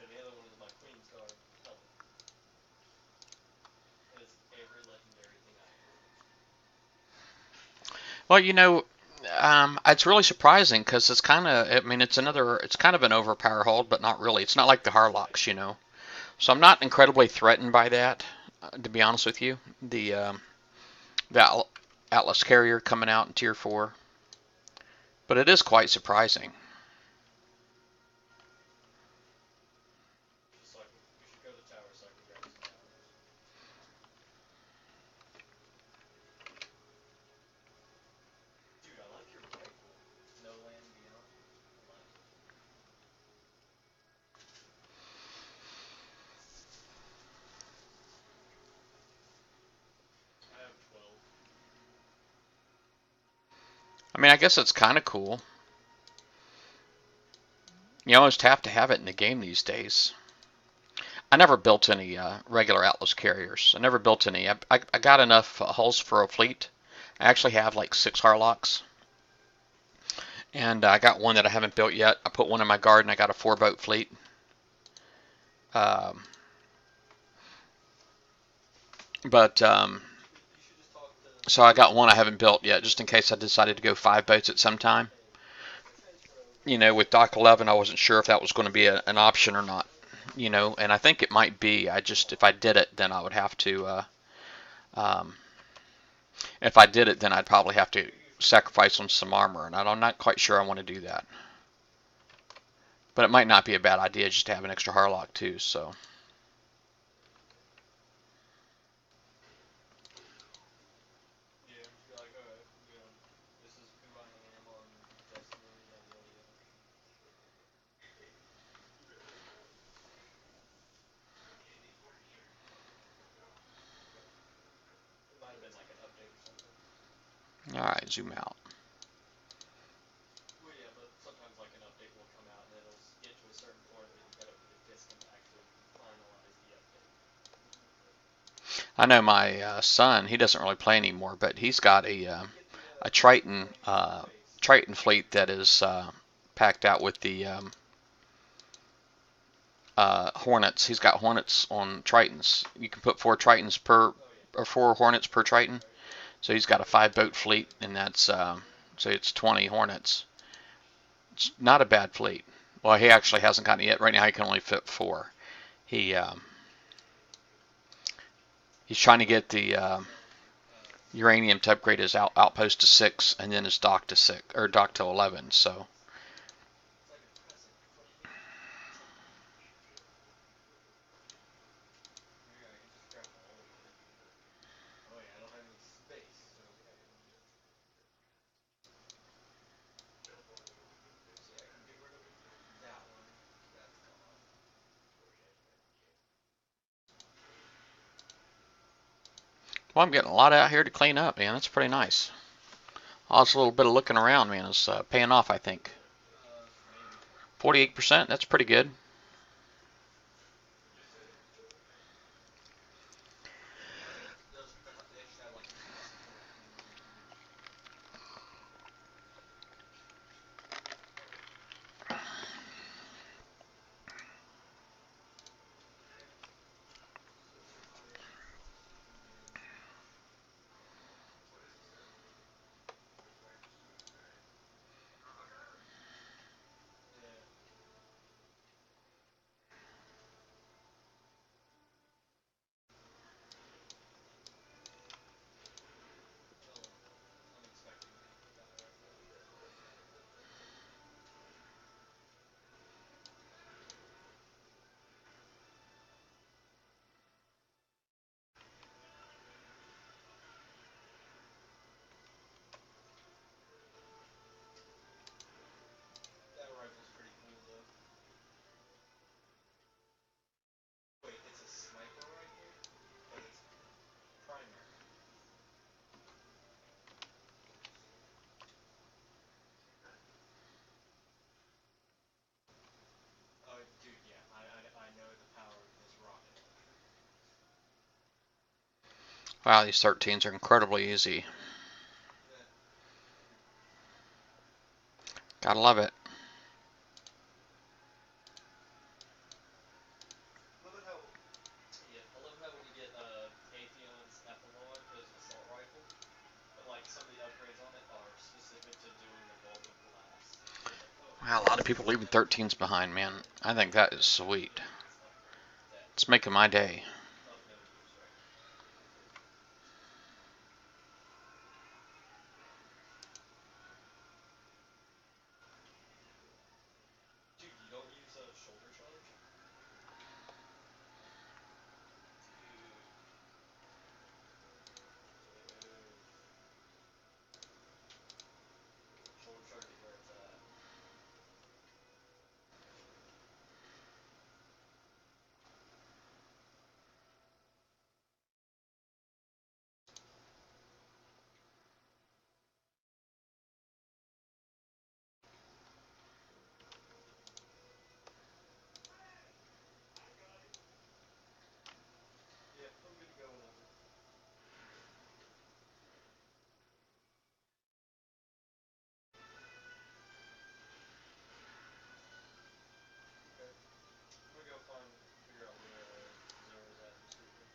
And the other one is my Queen's Guard helmet. And it's every legendary thing I have. Well, it's really surprising because it's kind of, I mean, it's kind of an overpower hold, but not really. It's not like the Harlocks, So I'm not incredibly threatened by that, to be honest with you. The Atlas Carrier coming out in Tier 4. But it is quite surprising. Just so we should go to the tower so I can grab some items. Dude, I like your rifle. No Land Beyond. I like it. I have 12. I mean, I guess it's kind of cool. You almost have to have it in the game these days. I never built any regular Atlas carriers. I never built any. I got enough hulls for a fleet. I actually have like 6 Harlocks. And I got one that I haven't built yet. I put one in my garden. I got a 4-boat fleet. Um, but You should just talk to So I got one I haven't built yet, just in case I decided to go 5 boats at some time. Hey, transfer over. With Dock 11, I wasn't sure if that was going to be an option or not. And I think it might be. If I did it, then I would have to. If I did it, then I'd probably have to sacrifice on some armor, and I'm not quite sure I want to do that. But it might not be a bad idea just to have an extra Harlock too. So. Yeah, just be like, alright, this is who I am on Destiny, yada yada yada. It might have been like an update or something. Alright, zoom out. Well, yeah, but sometimes like an update will come out and it'll get to a certain point, but you gotta put a disk in to actually finalize the update. I know my son, he doesn't really play anymore, but he's got a Triton fleet that is packed out with the Hornets. He's got Hornets on Tritons. You can put 4 Tritons per, or 4 Hornets per Triton. So he's got a 5-boat fleet, and that's so it's 20 Hornets. It's not a bad fleet. Well, he actually hasn't gotten it yet. Right now, he can only fit 4. He he's trying to get the uranium to upgrade his outpost to 6, and then his dock to 6 or dock to 11. So It's like a present for me. Maybe I can just grab all of it. Oh yeah, I don't have any space, so okay. See, I can get rid of that one. That's gone. well, I'm getting a lot out here to clean up, man. That's pretty nice. All this little bit of looking around, man, is paying off. I think Maybe. 48%. That's pretty good. They should have like a custom little thing on there. Yeah. Little unexpectedly die like that. That rifle's pretty cool though. Wait, it's a sniper rifle, but it's primary. Oh, dude, yeah, I know the power of this rocket launcher. Wow, these 13s are incredibly easy. Yeah. Gotta love it. Love it how, yeah, I love how when you get Atheon's Epsilon assault rifle, but like some of the upgrades on it are specific to doing the bulk of blasts. So it's like, oh, Wow, a lot of people leaving 13s behind, man. I think that is sweet. it's like that It's making my day. of no use right now. Dude, you don't use a shoulder charge? Dude. Dude. Shoulder charge is where it's at. Yeah, I'm good to go whenever. Okay. I'm gonna go figure out where Zero's at this weekend.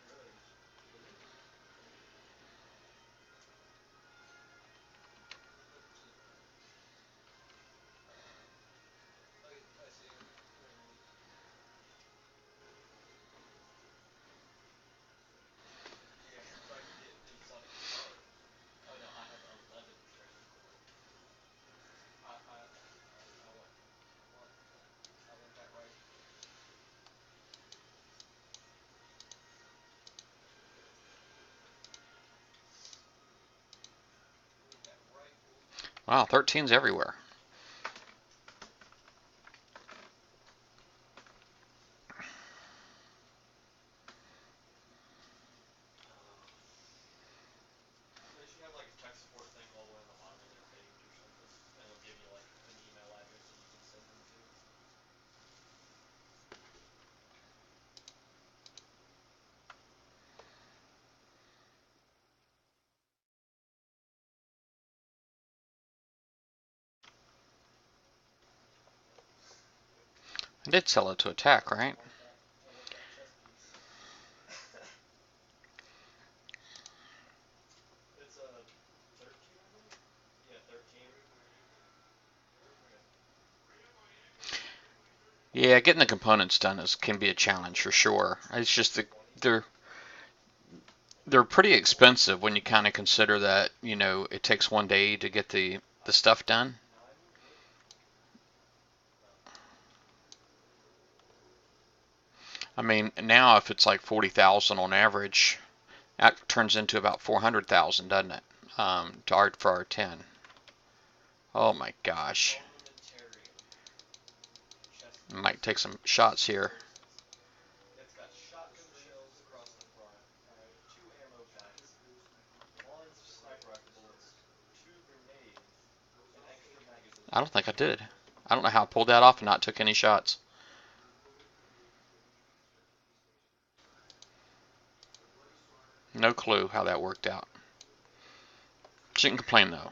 Really? Really? 13. I see him. There he is. Yeah, if I could get the Sonic card. Oh no, I have 11 training core. I want that. I want that rifle. I want that rifle. Wow, 13s everywhere. Did sell it to attack, right? I want that chess piece. It's 13, I believe. Yeah, 13. Yeah, getting the components done can be a challenge for sure. It's just they're they're pretty expensive when you kind of consider that, you know, it takes one day to get the stuff done. I mean, now if it's like 40,000 on average, that turns into about 400,000, doesn't it? To art for R10. Oh my gosh. I might take some shots here. It's got shotgun shells across the front. Alright, 2 ammo packs, 1 sniper rifle bullets, 2 grenades, and extra magazines. I don't think I did. I don't know how I pulled that off and not took any shots. No clue how that worked out. Shouldn't complain though.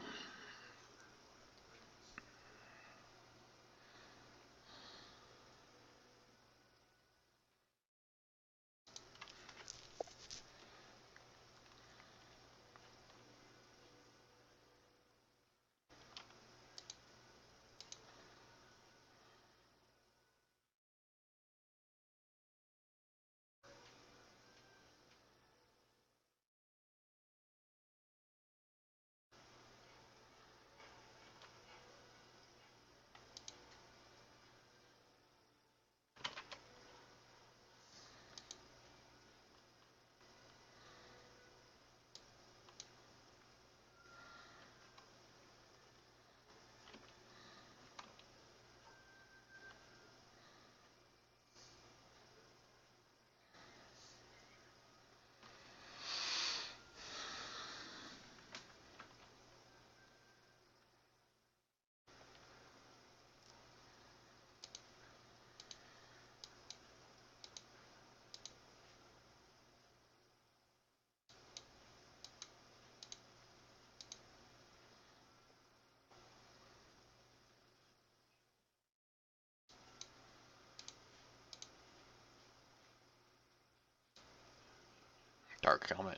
Dark helmet.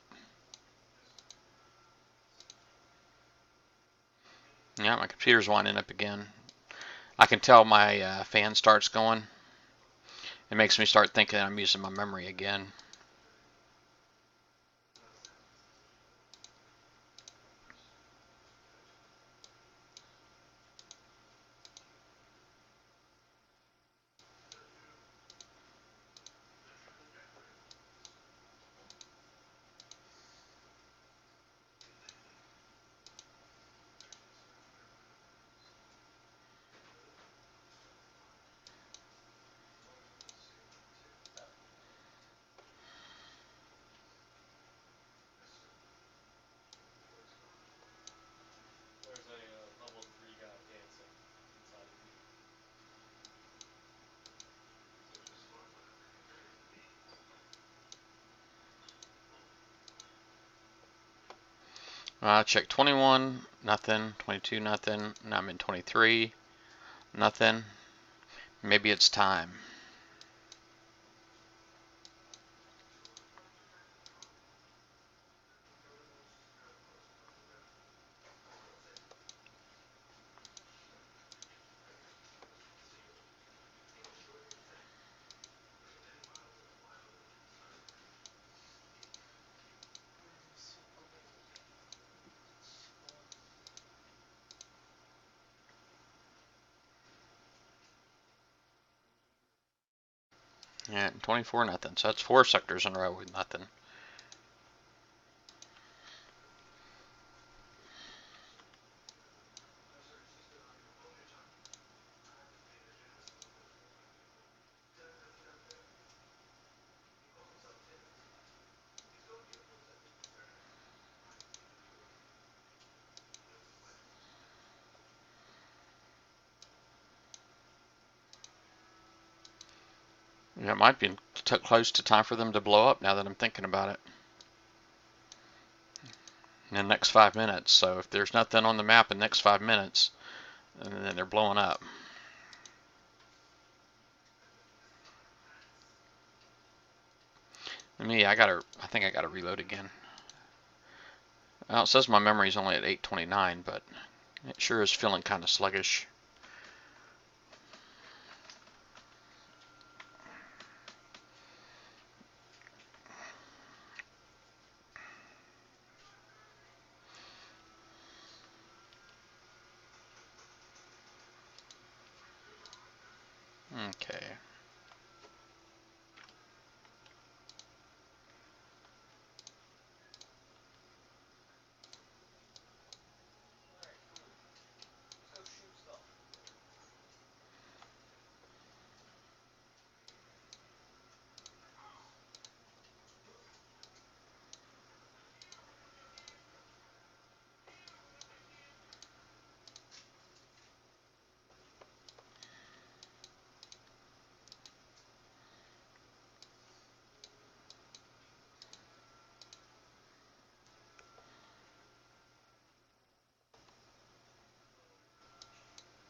Yeah, my computer's winding up again. I can tell my fan starts going. It makes me start thinking I'm using my memory again. There's a level 3 guy dancing inside of me. Check 21, nothing. 22, nothing. Now I'm in 23, nothing. Maybe it's time. Yeah, 24, nothing. So that's 4 sectors in a row with nothing. Yeah, it might be close to time for them to blow up now that I'm thinking about it. In the next 5 minutes. So if there's nothing on the map in the next 5 minutes, then they're blowing up. I think I gotta reload again. Well, it says my memory's only at 829, but it sure is feeling kind of sluggish. Okay. Let's go shoot stuff.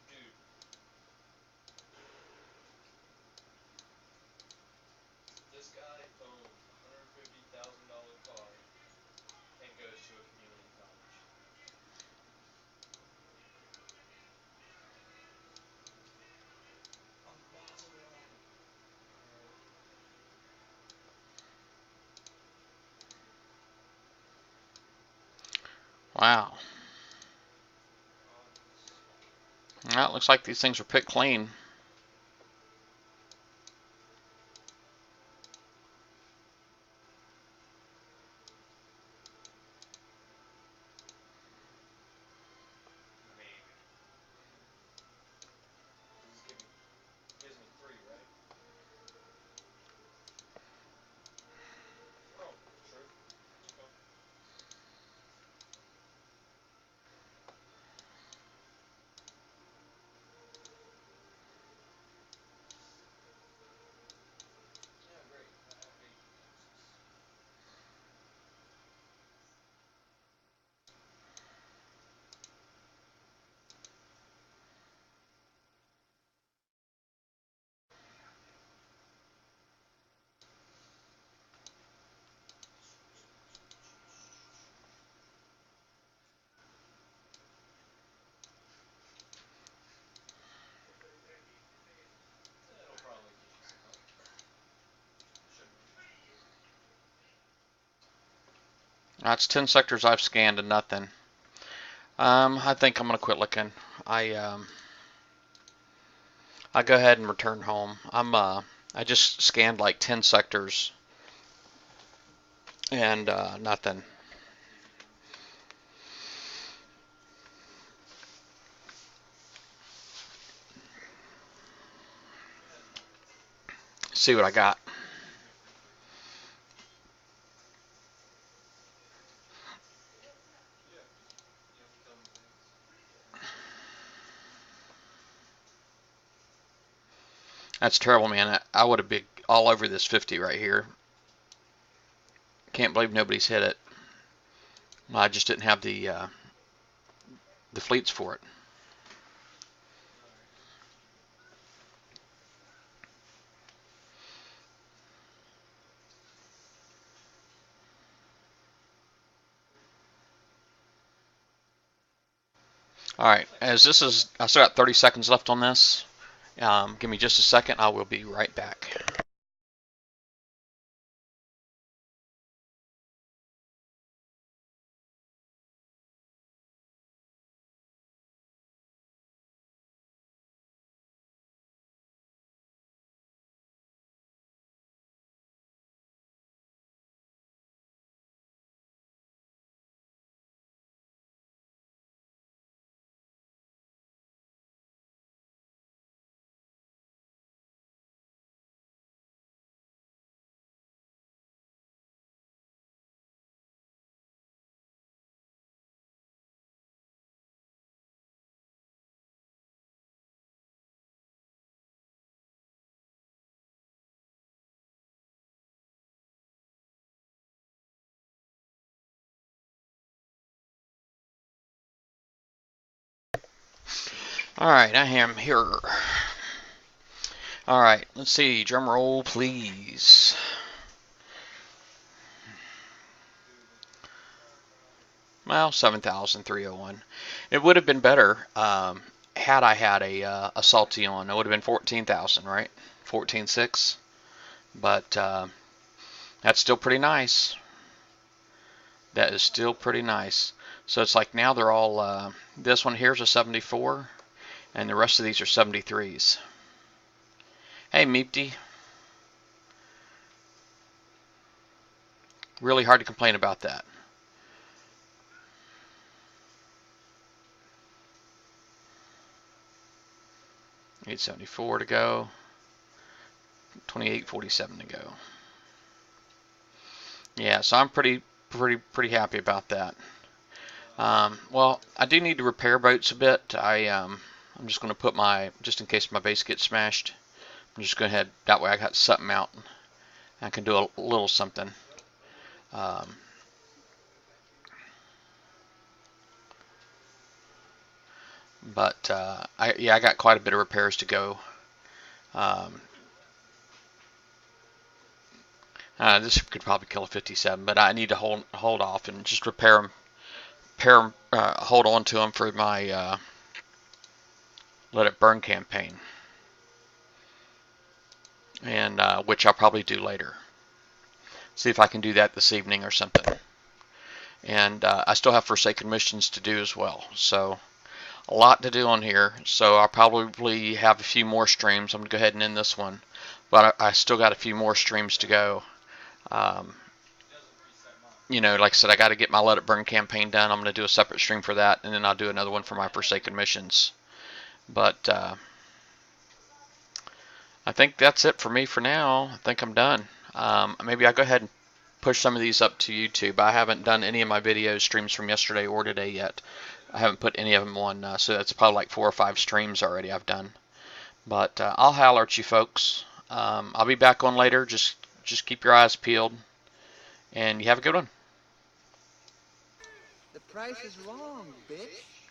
Dude, this guy owns a $150,000 car and goes to a community college. I'm bouncing around. Alright. Wow. Onslaught. Well, it looks like these things are picked clean. Maybe. Does this gives me 3, right? Oh, true. Okay. Yeah, great. I hate taxes. It'll probably get you some help. Shouldn't hurt. That's 10 sectors I've scanned and nothing. I think I'm gonna quit looking. I go ahead and return home. I just scanned like 10 sectors and nothing. Yeah, it's fine. See what I got. Yeah, just you have to tell me things. That's terrible, man. I would have been all over this 50 right here. Can't believe nobody's hit it. I just didn't have the fleets for it. Alright. All right, as this is, I still got 30 seconds left on this. Give me just a second. I will be right back. All right, I am here. All right, let's see. Drum roll, please. well, 7,301. It would have been better had I had a salty on. It would have been 14,000, right? 14.6. But that's still pretty nice. That is still pretty nice. So it's like now they're all, this one here's a 74, and the rest of these are 73s. Hey, Meepty. Really hard to complain about that. $8.74 to go. $28.47 to go. Yeah, so I'm pretty happy about that. Well, I do need to repair boats a bit. I'm just going to put just in case my base gets smashed, I'm just going to head that way. I got something out. I can do a little something. But I got quite a bit of repairs to go. This could probably kill a 57, but I need to hold off and just repair them, hold on to them for my Let It Burn campaign, and which I'll probably do later. See if I can do that this evening or something. And I still have Forsaken missions to do as well, so a lot to do on here. So I'll probably have a few more streams. I'm gonna go ahead and end this one, but I still got a few more streams to go. You know, like I said, I got to get my Let It Burn campaign done. I'm going to do a separate stream for that, and then I'll do another one for my Forsaken missions. But I think that's it for me for now. I think I'm done. Maybe I'll go ahead and push some of these up to YouTube. I haven't done any of my video streams from yesterday or today yet. I haven't put any of them on, so that's probably like 4 or 5 streams already I've done. But I'll holler at you folks. I'll be back on later. Just keep your eyes peeled, and you have a good one. The price is wrong, bitch.